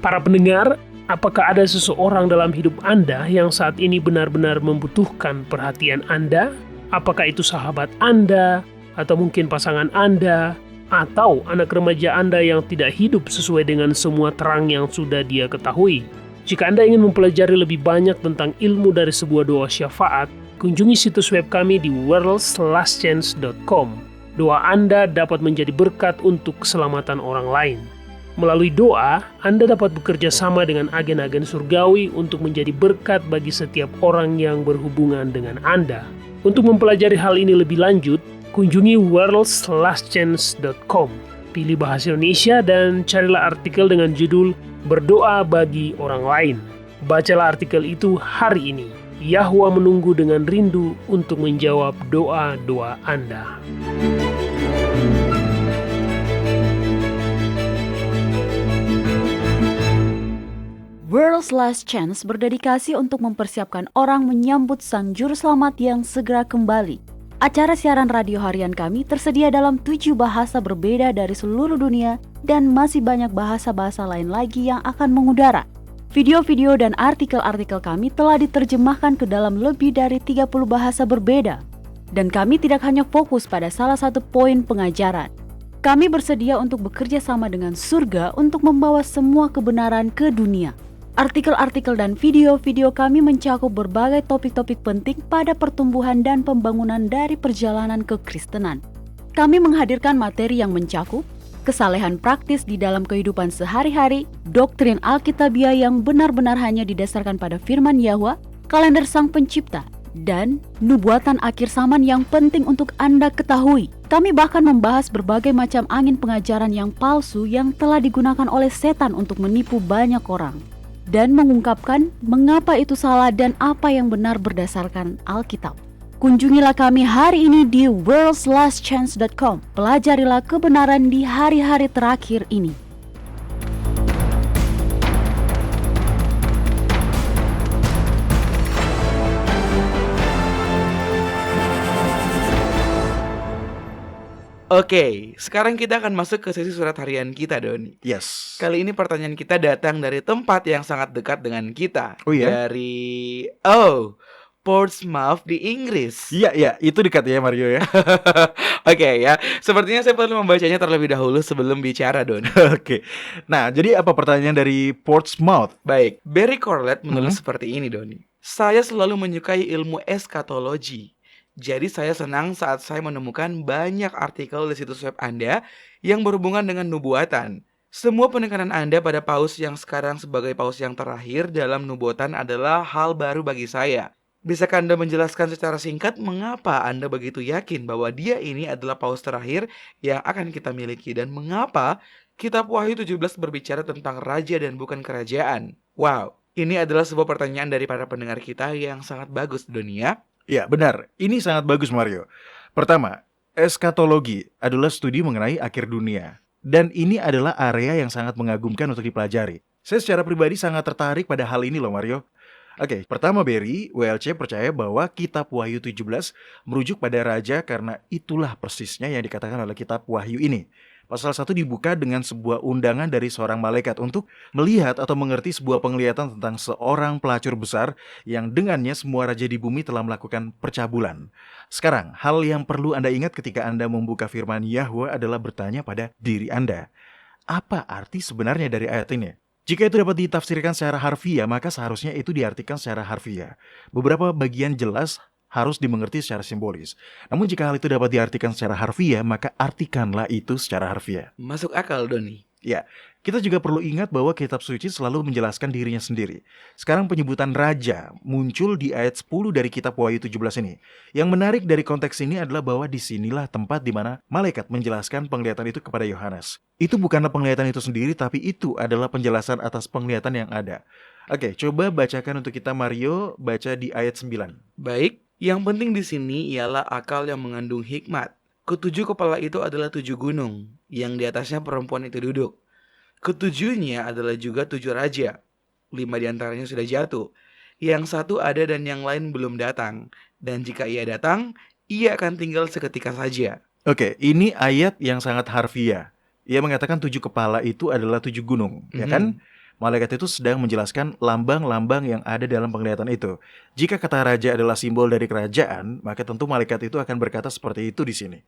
Para pendengar, apakah ada seseorang dalam hidup Anda yang saat ini benar-benar membutuhkan perhatian Anda? Apakah itu sahabat Anda, atau mungkin pasangan Anda, atau anak remaja Anda yang tidak hidup sesuai dengan semua terang yang sudah dia ketahui? Jika Anda ingin mempelajari lebih banyak tentang ilmu dari sebuah doa syafaat, kunjungi situs web kami di worldslastchance.com. Doa Anda dapat menjadi berkat untuk keselamatan orang lain. Melalui doa, Anda dapat bekerja sama dengan agen-agen surgawi untuk menjadi berkat bagi setiap orang yang berhubungan dengan Anda. Untuk mempelajari hal ini lebih lanjut, kunjungi worldslastchance.com. Pilih bahasa Indonesia dan carilah artikel dengan judul Berdoa bagi Orang Lain. Bacalah artikel itu hari ini. Yahwa menunggu dengan rindu untuk menjawab doa-doa Anda. World's Last Chance berdedikasi untuk mempersiapkan orang menyambut Sang Juru Selamat yang segera kembali. Acara siaran radio harian kami tersedia dalam 7 bahasa berbeda dari seluruh dunia dan masih banyak bahasa-bahasa lain lagi yang akan mengudara. Video-video dan artikel-artikel kami telah diterjemahkan ke dalam lebih dari 30 bahasa berbeda. Dan kami tidak hanya fokus pada salah satu poin pengajaran. Kami bersedia untuk bekerja sama dengan surga untuk membawa semua kebenaran ke dunia. Artikel-artikel dan video-video kami mencakup berbagai topik-topik penting pada pertumbuhan dan pembangunan dari perjalanan kekristenan. Kami menghadirkan materi yang mencakup kesalehan praktis di dalam kehidupan sehari-hari, doktrin Alkitabiah yang benar-benar hanya didasarkan pada firman Yahwa, kalender Sang Pencipta, dan nubuatan akhir zaman yang penting untuk Anda ketahui. Kami bahkan membahas berbagai macam angin pengajaran yang palsu yang telah digunakan oleh setan untuk menipu banyak orang, dan mengungkapkan mengapa itu salah dan apa yang benar berdasarkan Alkitab. Kunjungilah kami hari ini di worldslastchance.com. Pelajarilah kebenaran di hari-hari terakhir ini. Oke, sekarang kita akan masuk ke sesi surat harian kita, Doni. Yes. Kali ini pertanyaan kita datang dari tempat yang sangat dekat dengan kita. Oh iya? Dari Portsmouth di Inggris. Iya, itu dekat ya Mario ya. Oke ya, sepertinya saya perlu membacanya terlebih dahulu sebelum bicara, Don. Oke. Nah, jadi apa pertanyaan dari Portsmouth? Baik, Barry Corlett menulis seperti ini, Doni. Saya selalu menyukai ilmu eskatologi. Jadi saya senang saat saya menemukan banyak artikel di situs web Anda yang berhubungan dengan nubuatan. Semua penekanan Anda pada paus yang sekarang sebagai paus yang terakhir dalam nubuatan adalah hal baru bagi saya. Bisakah Anda menjelaskan secara singkat mengapa Anda begitu yakin bahwa dia ini adalah paus terakhir yang akan kita miliki dan mengapa Kitab Wahyu 17 berbicara tentang raja dan bukan kerajaan? Wow, ini adalah sebuah pertanyaan dari para pendengar kita yang sangat bagus, dunia. Ya, benar. Ini sangat bagus Mario. Pertama, eskatologi adalah studi mengenai akhir dunia. Dan ini adalah area yang sangat mengagumkan untuk dipelajari. Saya secara pribadi sangat tertarik pada hal ini loh Mario. Oke, pertama Barry, WLC percaya bahwa Kitab Wahyu 17 merujuk pada raja karena itulah persisnya yang dikatakan oleh Kitab Wahyu ini. Pasal 1 dibuka dengan sebuah undangan dari seorang malaikat untuk melihat atau mengerti sebuah penglihatan tentang seorang pelacur besar yang dengannya semua raja di bumi telah melakukan percabulan. Sekarang, hal yang perlu Anda ingat ketika Anda membuka firman Yahwa adalah bertanya pada diri Anda. Apa arti sebenarnya dari ayat ini? Jika itu dapat ditafsirkan secara harfiah, maka seharusnya itu diartikan secara harfiah. Beberapa bagian jelas harus dimengerti secara simbolis. Namun jika hal itu dapat diartikan secara harfiah, maka artikanlah itu secara harfiah. Masuk akal, Doni. Ya, kita juga perlu ingat bahwa kitab suci selalu menjelaskan dirinya sendiri. Sekarang penyebutan raja muncul di ayat 10 dari kitab Wahyu 17 ini. Yang menarik dari konteks ini adalah bahwa disinilah tempat di mana malaikat menjelaskan penglihatan itu kepada Yohanes. Itu bukanlah penglihatan itu sendiri, tapi itu adalah penjelasan atas penglihatan yang ada. Oke, coba bacakan untuk kita Mario, baca di ayat 9. Baik. Yang penting di sini ialah akal yang mengandung hikmat. Ketujuh kepala itu adalah 7 gunung, yang di atasnya perempuan itu duduk. Ketujuhnya adalah juga 7 raja. 5 diantaranya sudah jatuh. Yang satu ada dan yang lain belum datang. Dan jika ia datang, ia akan tinggal seketika saja. Oke, ini ayat yang sangat harfiah. Ia mengatakan 7 kepala itu adalah 7 gunung, ya kan? Malaikat itu sedang menjelaskan lambang-lambang yang ada dalam penglihatan itu. Jika kata raja adalah simbol dari kerajaan, maka tentu malaikat itu akan berkata seperti itu di sini.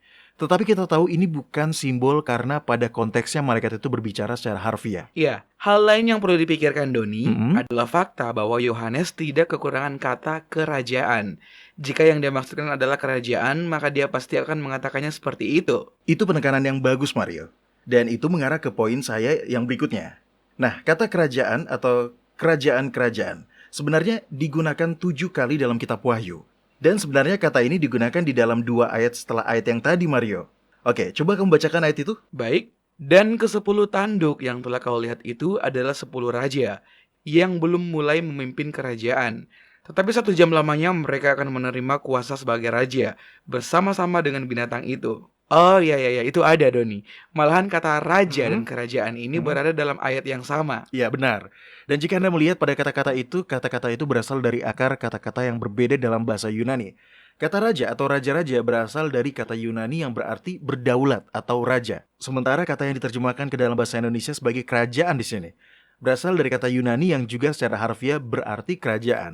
Tetapi kita tahu ini bukan simbol karena pada konteksnya malaikat itu berbicara secara harfiah. Ya, hal lain yang perlu dipikirkan Doni adalah fakta bahwa Yohanes tidak kekurangan kata kerajaan. Jika yang dia maksudkan adalah kerajaan, maka dia pasti akan mengatakannya seperti itu. Itu penekanan yang bagus Mario. Dan itu mengarah ke poin saya yang berikutnya. Nah, kata kerajaan atau kerajaan-kerajaan sebenarnya digunakan 7 kali dalam kitab Wahyu. Dan sebenarnya kata ini digunakan di dalam 2 ayat setelah ayat yang tadi, Mario. Oke, coba kamu bacakan ayat itu. Baik, dan ke-10 tanduk yang telah kau lihat itu adalah 10 raja yang belum mulai memimpin kerajaan. Tetapi 1 jam lamanya mereka akan menerima kuasa sebagai raja bersama-sama dengan binatang itu. Oh iya, itu ada Doni. Malahan kata raja dan kerajaan ini berada dalam ayat yang sama. Ya benar. Dan jika Anda melihat pada kata-kata itu berasal dari akar kata-kata yang berbeda dalam bahasa Yunani. Kata raja atau raja-raja berasal dari kata Yunani yang berarti berdaulat atau raja. Sementara kata yang diterjemahkan ke dalam bahasa Indonesia sebagai kerajaan di sini berasal dari kata Yunani yang juga secara harfiah berarti kerajaan.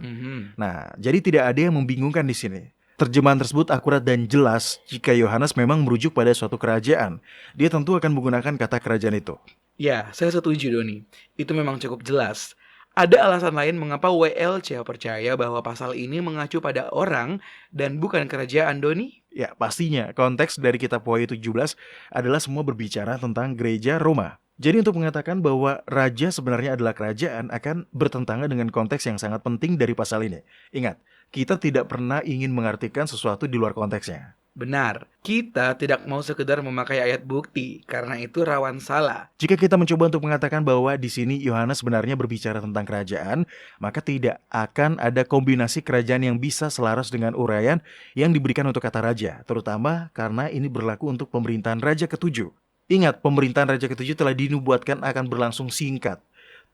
Nah, jadi tidak ada yang membingungkan di sini. Terjemahan tersebut akurat dan jelas. Jika Yohanes memang merujuk pada suatu kerajaan, dia tentu akan menggunakan kata kerajaan itu. Ya, saya setuju Doni. Itu memang cukup jelas. Ada alasan lain mengapa WLC percaya bahwa pasal ini mengacu pada orang dan bukan kerajaan, Doni? Ya, pastinya konteks dari kitab Wahyu 17 adalah semua berbicara tentang gereja Roma. Jadi untuk mengatakan bahwa raja sebenarnya adalah kerajaan akan bertentangan dengan konteks yang sangat penting dari pasal ini. Ingat, kita tidak pernah ingin mengartikan sesuatu di luar konteksnya. Benar, kita tidak mau sekedar memakai ayat bukti, karena itu rawan salah. Jika kita mencoba untuk mengatakan bahwa di sini Yohanes sebenarnya berbicara tentang kerajaan, maka tidak akan ada kombinasi kerajaan yang bisa selaras dengan uraian yang diberikan untuk kata raja, terutama karena ini berlaku untuk pemerintahan Raja ke-7. Ingat, pemerintahan Raja ke-7 telah dinubuatkan akan berlangsung singkat.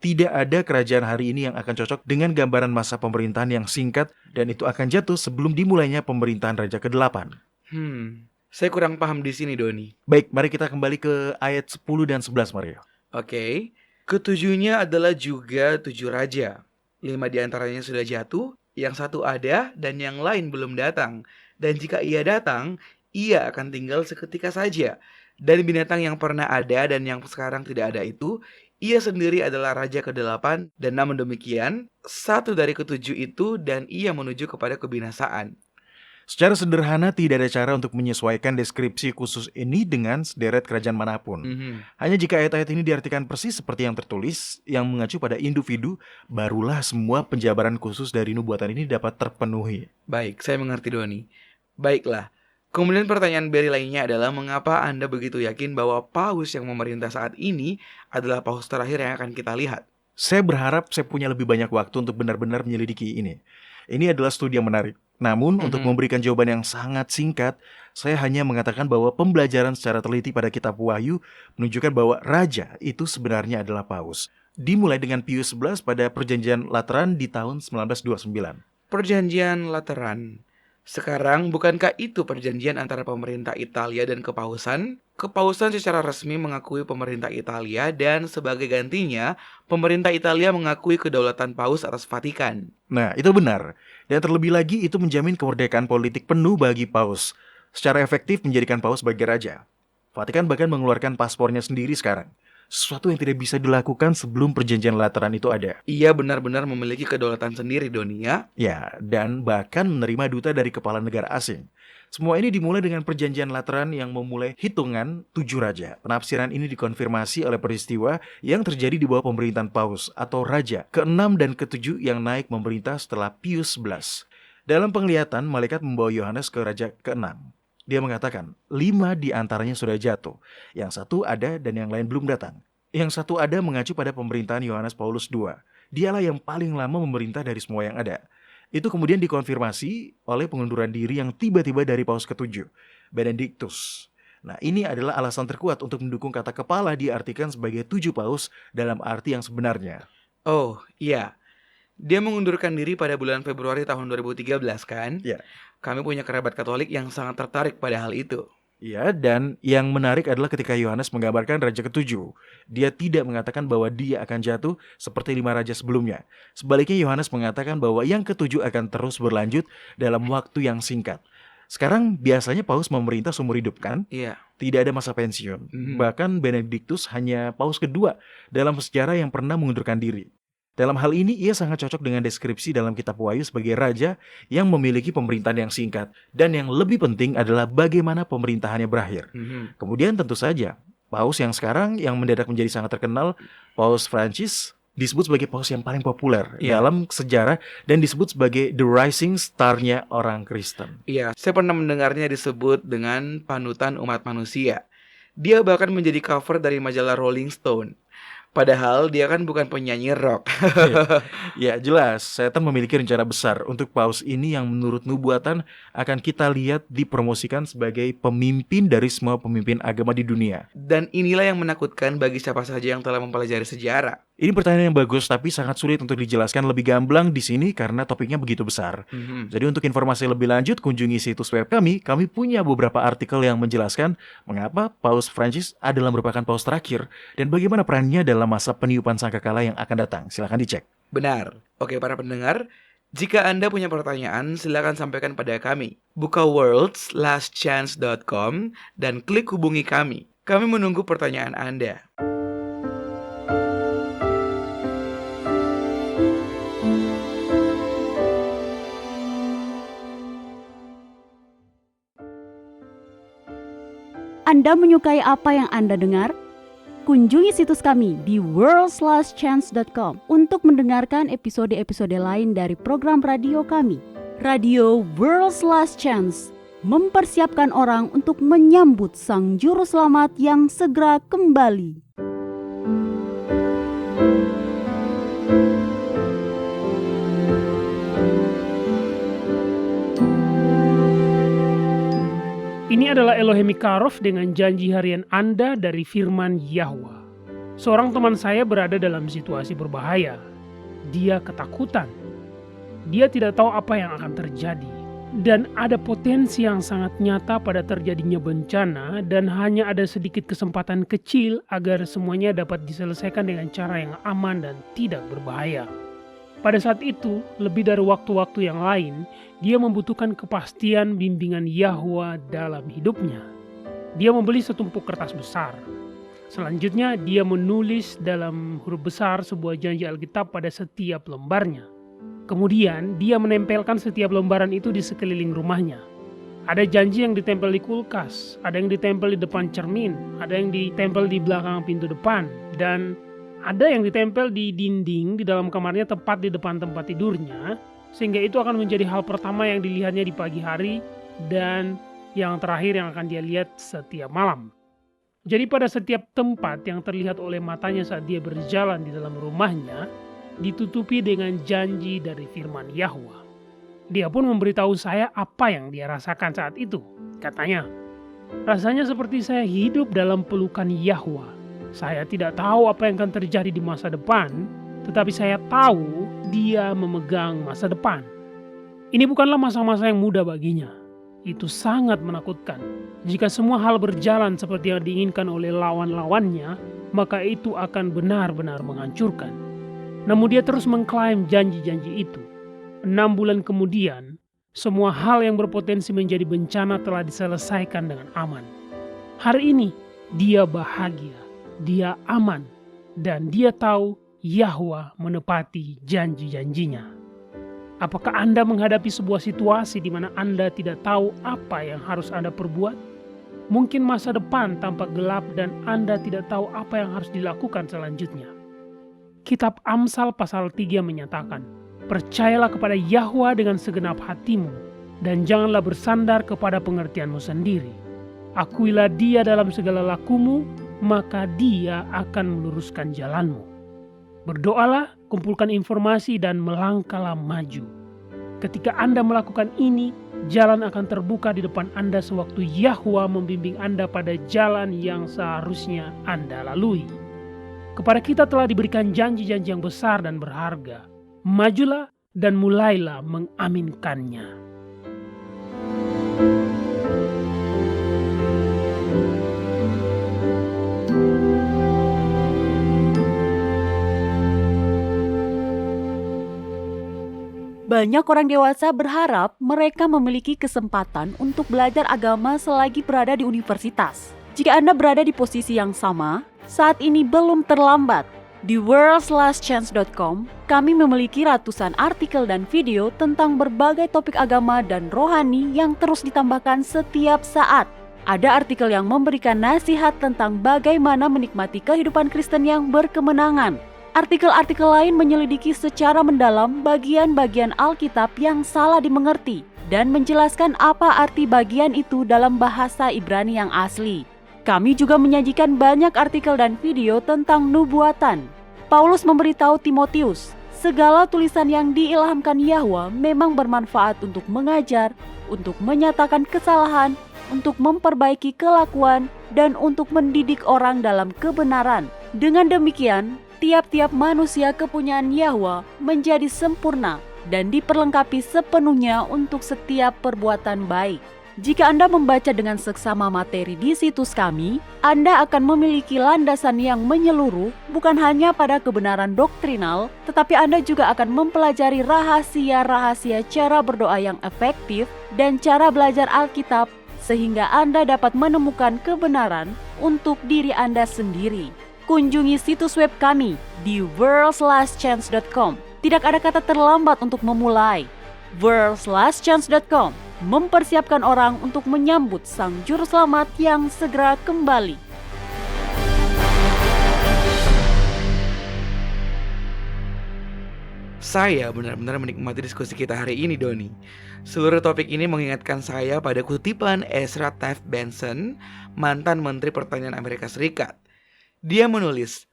Tidak ada kerajaan hari ini yang akan cocok dengan gambaran masa pemerintahan yang singkat dan itu akan jatuh sebelum dimulainya pemerintahan Raja ke-8. Saya kurang paham di sini, Doni. Baik, mari kita kembali ke ayat 10 dan 11, Mario. Oke, ketujuhnya adalah juga 7 raja. 5 diantaranya sudah jatuh, Yang satu ada dan yang lain belum datang. Dan jika ia datang, ia akan tinggal seketika saja. Dan binatang yang pernah ada dan yang sekarang tidak ada itu, ia sendiri adalah raja ke-8, dan namun demikian, satu dari ketujuh itu dan ia menuju kepada kebinasaan. Secara sederhana tidak ada cara untuk menyesuaikan deskripsi khusus ini dengan sederet kerajaan manapun. Hanya jika ayat-ayat ini diartikan persis seperti yang tertulis, yang mengacu pada individu, barulah semua penjabaran khusus dari nubuatan ini dapat terpenuhi. Baik, saya mengerti Doni. Baiklah. Kemudian pertanyaan Barry lainnya adalah mengapa Anda begitu yakin bahwa paus yang memerintah saat ini adalah paus terakhir yang akan kita lihat? Saya berharap saya punya lebih banyak waktu untuk benar-benar menyelidiki ini. Ini adalah studi yang menarik. Namun, untuk memberikan jawaban yang sangat singkat, saya hanya mengatakan bahwa pembelajaran secara teliti pada kitab Wahyu menunjukkan bahwa raja itu sebenarnya adalah paus. Dimulai dengan Pius XI pada Perjanjian Lateran di tahun 1929. Perjanjian Lateran. Sekarang, bukankah itu perjanjian antara pemerintah Italia dan kepausan? Kepausan secara resmi mengakui pemerintah Italia dan sebagai gantinya, pemerintah Italia mengakui kedaulatan paus atas Vatikan. Nah, itu benar. Dan terlebih lagi itu menjamin kemerdekaan politik penuh bagi paus. Secara efektif menjadikan paus sebagai raja. Vatikan bahkan mengeluarkan paspornya sendiri sekarang. Sesuatu yang tidak bisa dilakukan sebelum perjanjian Lateran itu ada. Ia benar-benar memiliki kedaulatan sendiri, Doni, ya? Ya, dan bahkan menerima duta dari kepala negara asing. Semua ini dimulai dengan perjanjian Lateran yang memulai hitungan 7 raja. Penafsiran ini dikonfirmasi oleh peristiwa yang terjadi di bawah pemerintahan paus atau raja ke-6 dan ke-7 yang naik memerintah setelah Pius XI. Dalam penglihatan, malaikat membawa Yohanes ke raja ke-6. Dia mengatakan, 5 di antaranya sudah jatuh. Yang satu ada dan yang lain belum datang. Yang satu ada mengacu pada pemerintahan Yohanes Paulus II. Dialah yang paling lama memerintah dari semua yang ada. Itu kemudian dikonfirmasi oleh pengunduran diri yang tiba-tiba dari Paus ke-7, Benedictus. Nah, ini adalah alasan terkuat untuk mendukung kata kepala diartikan sebagai 7 paus dalam arti yang sebenarnya. Oh, iya. Dia mengundurkan diri pada bulan Februari tahun 2013, kan? Ya. Kami punya kerabat Katolik yang sangat tertarik pada hal itu. Ya, dan yang menarik adalah ketika Yohanes menggambarkan raja ke-7. Dia tidak mengatakan bahwa dia akan jatuh seperti 5 raja sebelumnya. Sebaliknya Yohanes mengatakan bahwa yang ke-7 akan terus berlanjut dalam waktu yang singkat. Sekarang biasanya paus memerintah seumur hidup, kan? Iya. Tidak ada masa pensiun. Bahkan Benedictus hanya paus kedua dalam sejarah yang pernah mengundurkan diri. Dalam hal ini, ia sangat cocok dengan deskripsi dalam kitab Wahyu sebagai raja yang memiliki pemerintahan yang singkat. Dan yang lebih penting adalah bagaimana pemerintahannya berakhir. Kemudian tentu saja, paus yang sekarang yang mendadak menjadi sangat terkenal, Paus Francis, disebut sebagai paus yang paling populer dalam sejarah dan disebut sebagai the rising star-nya orang Kristen. Iya, saya pernah mendengarnya disebut dengan panutan umat manusia. Dia bahkan menjadi cover dari majalah Rolling Stone. Padahal dia kan bukan penyanyi rock. Ya jelas, setan memiliki rencana besar untuk paus ini yang menurut nubuatan akan kita lihat dipromosikan sebagai pemimpin dari semua pemimpin agama di dunia. Dan inilah yang menakutkan bagi siapa saja yang telah mempelajari sejarah. Ini pertanyaan yang bagus tapi sangat sulit untuk dijelaskan lebih gamblang di sini karena topiknya begitu besar. Jadi untuk informasi lebih lanjut kunjungi situs web kami. Kami punya beberapa artikel yang menjelaskan mengapa Paus Francis adalah merupakan paus terakhir dan bagaimana perannya dalam masa peniupan sangkakala yang akan datang. Silakan dicek. Benar. Oke para pendengar, jika Anda punya pertanyaan silakan sampaikan pada kami. Buka worldslastchance.com dan klik hubungi kami. Kami menunggu pertanyaan Anda. Anda menyukai apa yang Anda dengar? Kunjungi situs kami di worldslastchance.com untuk mendengarkan episode-episode lain dari program radio kami. Radio World's Last Chance mempersiapkan orang untuk menyambut Sang Juru Selamat yang segera kembali. Ini adalah Elohim Mikarov dengan janji harian Anda dari firman Yahwa. Seorang teman saya berada dalam situasi berbahaya. Dia ketakutan. Dia tidak tahu apa yang akan terjadi. Dan ada potensi yang sangat nyata pada terjadinya bencana dan hanya ada sedikit kesempatan kecil agar semuanya dapat diselesaikan dengan cara yang aman dan tidak berbahaya. Pada saat itu, lebih dari waktu-waktu yang lain, dia membutuhkan kepastian bimbingan Yahwa dalam hidupnya. Dia membeli setumpuk kertas besar. Selanjutnya, dia menulis dalam huruf besar sebuah janji Alkitab pada setiap lembarnya. Kemudian, dia menempelkan setiap lembaran itu di sekeliling rumahnya. Ada janji yang ditempel di kulkas, ada yang ditempel di depan cermin, ada yang ditempel di belakang pintu depan, dan ada yang ditempel di dinding di dalam kamarnya tepat di depan tempat tidurnya, sehingga itu akan menjadi hal pertama yang dilihatnya di pagi hari dan yang terakhir yang akan dia lihat setiap malam. Jadi pada setiap tempat yang terlihat oleh matanya saat dia berjalan di dalam rumahnya, ditutupi dengan janji dari firman Yahwa. Dia pun memberitahu saya apa yang dia rasakan saat itu. Katanya, rasanya seperti saya hidup dalam pelukan Yahwa. Saya tidak tahu apa yang akan terjadi di masa depan, tetapi saya tahu dia memegang masa depan. Ini bukanlah masa-masa yang mudah baginya. Itu sangat menakutkan. Jika semua hal berjalan seperti yang diinginkan oleh lawan-lawannya, maka itu akan benar-benar menghancurkan. Namun dia terus mengklaim janji-janji itu. 6 bulan kemudian, semua hal yang berpotensi menjadi bencana telah diselesaikan dengan aman. Hari ini, dia bahagia. Dia aman, dan dia tahu Yahwa menepati janji-janjinya. Apakah Anda menghadapi sebuah situasi di mana Anda tidak tahu apa yang harus Anda perbuat? Mungkin masa depan tampak gelap dan Anda tidak tahu apa yang harus dilakukan selanjutnya. Kitab Amsal pasal 3 menyatakan, percayalah kepada Yahwa dengan segenap hatimu, dan janganlah bersandar kepada pengertianmu sendiri. Akuilah dia dalam segala lakumu, maka dia akan meluruskan jalanmu. Berdoalah, kumpulkan informasi, dan melangkahlah maju. Ketika Anda melakukan ini, jalan akan terbuka di depan Anda sewaktu Yahwa membimbing Anda pada jalan yang seharusnya Anda lalui. Kepada kita telah diberikan janji-janji yang besar dan berharga. Majulah dan mulailah mengaminkannya. Banyak orang dewasa berharap mereka memiliki kesempatan untuk belajar agama selagi berada di universitas. Jika Anda berada di posisi yang sama, saat ini belum terlambat. Di worldslastchance.com, kami memiliki ratusan artikel dan video tentang berbagai topik agama dan rohani yang terus ditambahkan setiap saat. Ada artikel yang memberikan nasihat tentang bagaimana menikmati kehidupan Kristen yang berkemenangan. Artikel-artikel lain menyelidiki secara mendalam bagian-bagian Alkitab yang salah dimengerti dan menjelaskan apa arti bagian itu dalam bahasa Ibrani yang asli. Kami juga menyajikan banyak artikel dan video tentang nubuatan. Paulus memberitahu Timotius, segala tulisan yang diilhamkan Yahwa memang bermanfaat untuk mengajar, untuk menyatakan kesalahan, untuk memperbaiki kelakuan, dan untuk mendidik orang dalam kebenaran. Dengan demikian, tiap-tiap manusia kepunyaan Yahwa menjadi sempurna dan diperlengkapi sepenuhnya untuk setiap perbuatan baik. Jika Anda membaca dengan seksama materi di situs kami, Anda akan memiliki landasan yang menyeluruh bukan hanya pada kebenaran doktrinal, tetapi Anda juga akan mempelajari rahasia-rahasia cara berdoa yang efektif dan cara belajar Alkitab sehingga Anda dapat menemukan kebenaran untuk diri Anda sendiri. Kunjungi situs web kami di worldslastchance.com. Tidak ada kata terlambat untuk memulai. worldslastchance.com mempersiapkan orang untuk menyambut Sang Juru Selamat yang segera kembali. Saya benar-benar menikmati diskusi kita hari ini, Doni. Seluruh topik ini mengingatkan saya pada kutipan Ezra Taft Benson, mantan Menteri Pertanian Amerika Serikat. Dia menulis,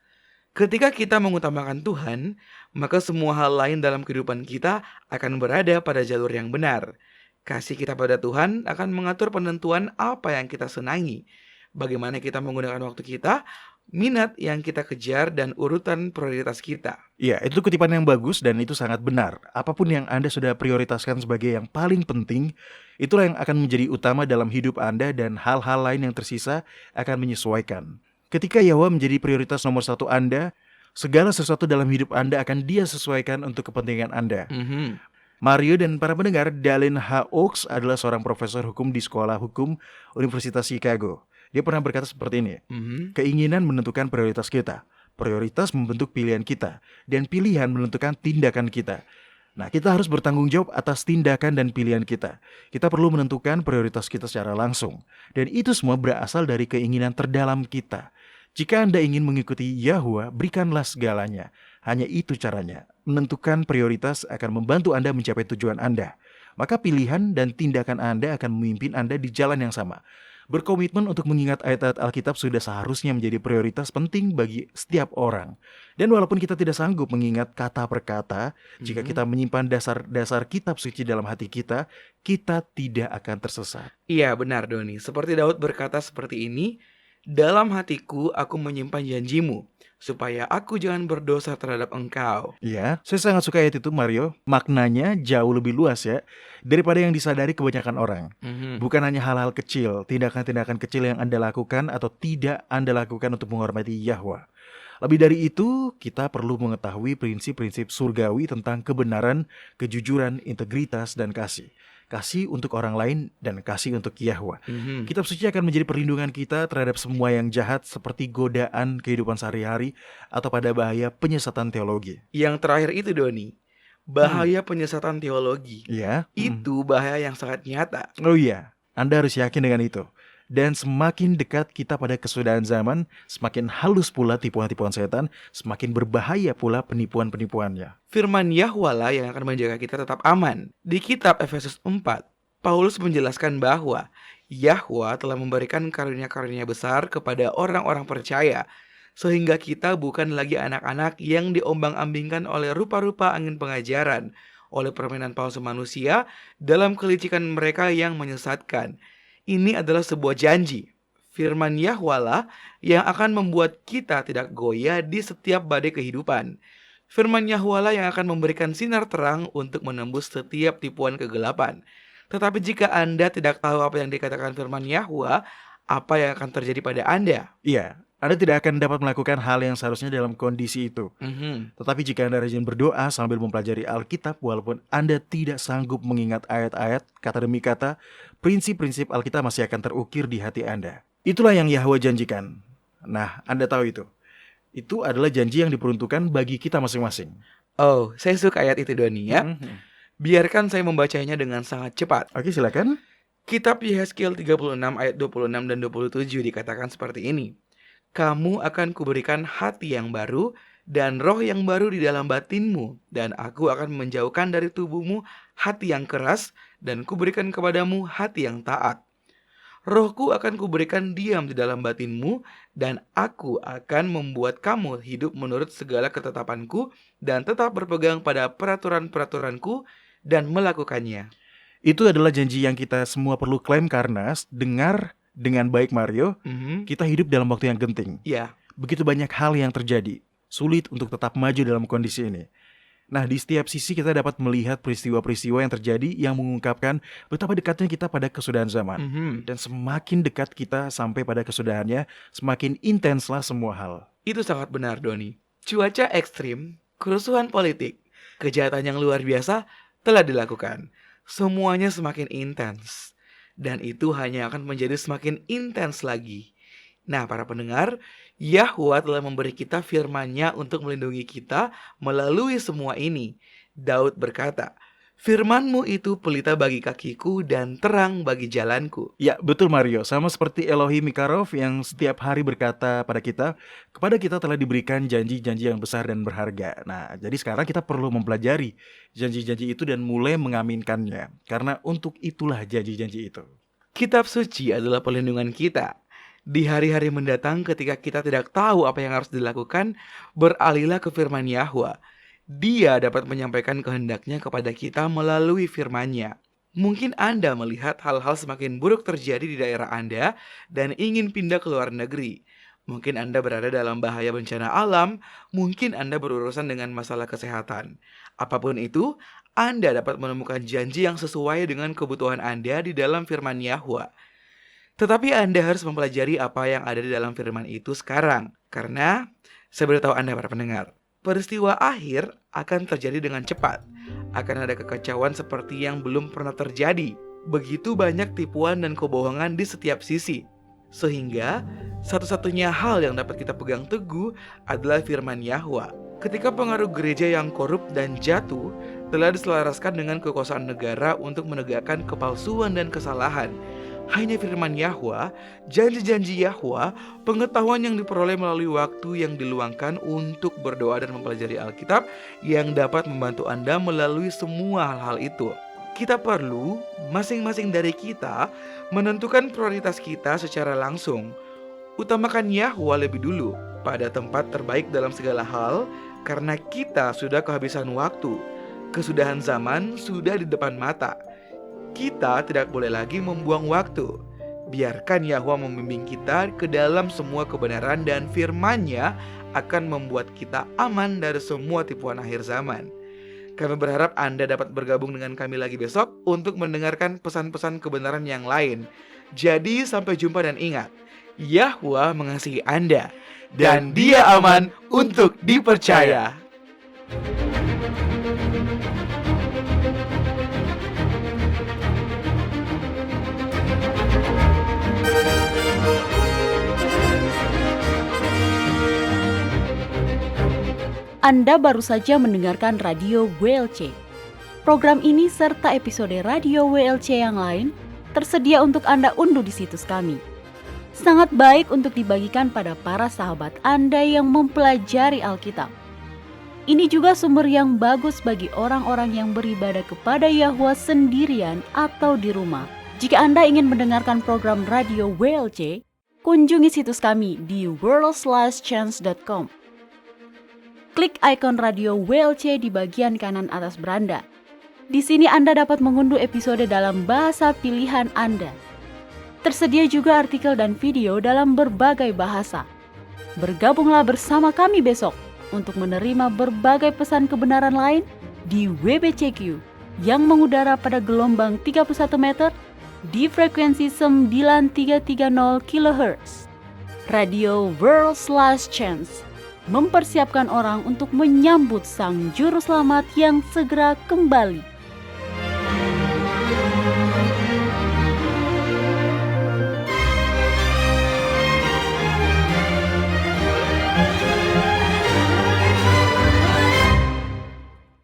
ketika kita mengutamakan Tuhan, maka semua hal lain dalam kehidupan kita akan berada pada jalur yang benar. Kasih kita pada Tuhan akan mengatur penentuan apa yang kita senangi, bagaimana kita menggunakan waktu kita, minat yang kita kejar, dan urutan prioritas kita. Ya, itu kutipan yang bagus dan itu sangat benar. Apapun yang Anda sudah prioritaskan sebagai yang paling penting, itulah yang akan menjadi utama dalam hidup Anda dan hal-hal lain yang tersisa akan menyesuaikan. Ketika Yahwa menjadi prioritas nomor 1 Anda, Segala sesuatu dalam hidup Anda akan Dia sesuaikan untuk kepentingan Anda. Mario dan para pendengar, Dallin H. Oaks adalah seorang profesor hukum di Sekolah Hukum Universitas Chicago. Dia pernah berkata seperti ini, keinginan menentukan prioritas kita, prioritas membentuk pilihan kita, dan pilihan menentukan tindakan kita. Nah, kita harus bertanggung jawab atas tindakan dan pilihan kita. Kita perlu menentukan prioritas kita secara langsung. Dan itu semua berasal dari keinginan terdalam kita. Jika Anda ingin mengikuti Yahuwah, berikanlah segalanya. Hanya itu caranya. Menentukan prioritas akan membantu Anda mencapai tujuan Anda. Maka pilihan dan tindakan Anda akan memimpin Anda di jalan yang sama. Berkomitmen untuk mengingat ayat-ayat Alkitab sudah seharusnya menjadi prioritas penting bagi setiap orang. Dan walaupun kita tidak sanggup mengingat kata per kata, jika kita menyimpan dasar-dasar kitab suci dalam hati kita, kita tidak akan tersesat. Iya benar Doni, seperti Daud berkata seperti ini, dalam hatiku aku menyimpan janjimu, supaya aku jangan berdosa terhadap engkau. Ya, saya sangat suka ayat itu Mario. Maknanya jauh lebih luas ya, daripada yang disadari kebanyakan orang. Bukan hanya hal-hal kecil, tindakan-tindakan kecil yang Anda lakukan atau tidak Anda lakukan untuk menghormati Yahweh. Lebih dari itu, kita perlu mengetahui prinsip-prinsip surgawi tentang kebenaran, kejujuran, integritas, dan kasih. Kasih untuk orang lain dan kasih untuk Yahweh. Kitab suci akan menjadi perlindungan kita terhadap semua yang jahat seperti godaan kehidupan sehari-hari atau pada bahaya penyesatan teologi. Yang terakhir itu Doni, bahaya penyesatan teologi. Ya. Itu bahaya yang sangat nyata. Oh iya, Anda harus yakin dengan itu. Dan semakin dekat kita pada kesudahan zaman, semakin halus pula tipuan-tipuan setan, semakin berbahaya pula penipuan-penipuannya. Firman Yahweh lah yang akan menjaga kita tetap aman. Di kitab Efesus 4, Paulus menjelaskan bahwa Yahweh telah memberikan karunia-karunia besar kepada orang-orang percaya, sehingga kita bukan lagi anak-anak yang diombang-ambingkan oleh rupa-rupa angin pengajaran, oleh permainan palsu manusia dalam kelicikan mereka yang menyesatkan. Ini adalah sebuah janji. Firman Yahweh lah yang akan membuat kita tidak goyah di setiap badai kehidupan. Firman Yahweh lah yang akan memberikan sinar terang untuk menembus setiap tipuan kegelapan. Tetapi jika Anda tidak tahu apa yang dikatakan firman Yahweh, apa yang akan terjadi pada Anda? Iya, Anda tidak akan dapat melakukan hal yang seharusnya dalam kondisi itu. Tetapi jika Anda rajin berdoa sambil mempelajari Alkitab, walaupun Anda tidak sanggup mengingat ayat-ayat, kata demi kata, prinsip-prinsip Alkitab masih akan terukir di hati Anda. Itulah yang Yahweh janjikan. Nah, Anda tahu itu. Itu adalah janji yang diperuntukkan bagi kita masing-masing. Oh, saya suka ayat itu Doni ya. Biarkan saya membacanya dengan sangat cepat. Oke, silakan. Kitab Yehezkiel 36 ayat 26 dan 27 dikatakan seperti ini. Kamu akan kuberikan hati yang baru dan roh yang baru di dalam batinmu, dan aku akan menjauhkan dari tubuhmu hati yang keras, dan kuberikan kepadamu hati yang taat. Rohku akan kuberikan diam di dalam batinmu, dan aku akan membuat kamu hidup menurut segala ketetapanku, dan tetap berpegang pada peraturan-peraturanku, dan melakukannya. Itu adalah janji yang kita semua perlu klaim karena dengar dengan baik Mario, kita hidup dalam waktu yang genting. Ya. Begitu banyak hal yang terjadi, sulit untuk tetap maju dalam kondisi ini. Nah, di setiap sisi kita dapat melihat peristiwa-peristiwa yang terjadi yang mengungkapkan betapa dekatnya kita pada kesudahan zaman. Dan semakin dekat kita sampai pada kesudahannya, semakin intenslah semua hal. Itu sangat benar, Doni. Cuaca ekstrim, kerusuhan politik, kejahatan yang luar biasa telah dilakukan. Semuanya semakin intens. Dan itu hanya akan menjadi semakin intens lagi. Nah, para pendengar, Yahweh telah memberi kita firman-Nya untuk melindungi kita melalui semua ini. Daud berkata, Firman-Mu itu pelita bagi kakiku dan terang bagi jalanku. Ya, betul Mario. Sama seperti Elohim Mikarov yang setiap hari berkata pada kita, kepada kita telah diberikan janji-janji yang besar dan berharga. Nah, jadi sekarang kita perlu mempelajari janji-janji itu dan mulai mengaminkannya. Karena untuk itulah janji-janji itu. Kitab suci adalah perlindungan kita. Di hari-hari mendatang ketika kita tidak tahu apa yang harus dilakukan, beralihlah ke firman Yahweh. Dia dapat menyampaikan kehendaknya kepada kita melalui firman-Nya. Mungkin Anda melihat hal-hal semakin buruk terjadi di daerah Anda dan ingin pindah ke luar negeri. Mungkin Anda berada dalam bahaya bencana alam, mungkin Anda berurusan dengan masalah kesehatan. Apapun itu, Anda dapat menemukan janji yang sesuai dengan kebutuhan Anda di dalam firman Yahweh. Tetapi Anda harus mempelajari apa yang ada di dalam firman itu sekarang. Karena Saya beritahu Anda para pendengar, peristiwa akhir akan terjadi dengan cepat. Akan ada kekacauan seperti yang belum pernah terjadi. Begitu banyak tipuan dan kebohongan di setiap sisi. Sehingga satu-satunya hal yang dapat kita pegang teguh adalah firman Yahwa. Ketika pengaruh gereja yang korup dan jatuh telah diselaraskan dengan kekuasaan negara untuk menegakkan kepalsuan dan kesalahan, hanya firman Yahwa, janji-janji Yahwa, pengetahuan yang diperoleh melalui waktu yang diluangkan untuk berdoa dan mempelajari Alkitab yang dapat membantu Anda melalui semua hal-hal itu. Kita perlu, masing-masing dari kita, menentukan prioritas kita secara langsung. Utamakan Yahwa lebih dulu pada tempat terbaik dalam segala hal, karena kita sudah kehabisan waktu. Kesudahan zaman sudah di depan mata. Kita tidak boleh lagi membuang waktu. Biarkan Yahwa membimbing kita ke dalam semua kebenaran dan firman-Nya akan membuat kita aman dari semua tipuan akhir zaman. Kami berharap Anda dapat bergabung dengan kami lagi besok untuk mendengarkan pesan-pesan kebenaran yang lain. Jadi sampai jumpa dan ingat, Yahwa mengasihi Anda dan Dia aman untuk dipercaya. Anda baru saja mendengarkan Radio WLC. Program ini serta episode Radio WLC yang lain tersedia untuk Anda unduh di situs kami. Sangat baik untuk dibagikan pada para sahabat Anda yang mempelajari Alkitab. Ini juga sumber yang bagus bagi orang-orang yang beribadah kepada Yahwa sendirian atau di rumah. Jika Anda ingin mendengarkan program Radio WLC, kunjungi situs kami di worldslastchance.com. Klik ikon Radio WLC di bagian kanan atas beranda. Di sini Anda dapat mengunduh episode dalam bahasa pilihan Anda. Tersedia juga artikel dan video dalam berbagai bahasa. Bergabunglah bersama kami besok untuk menerima berbagai pesan kebenaran lain di WBCQ yang mengudara pada gelombang 31 meter di frekuensi 9330 kHz. Radio World/Chance mempersiapkan orang untuk menyambut Sang Juru Selamat yang segera kembali.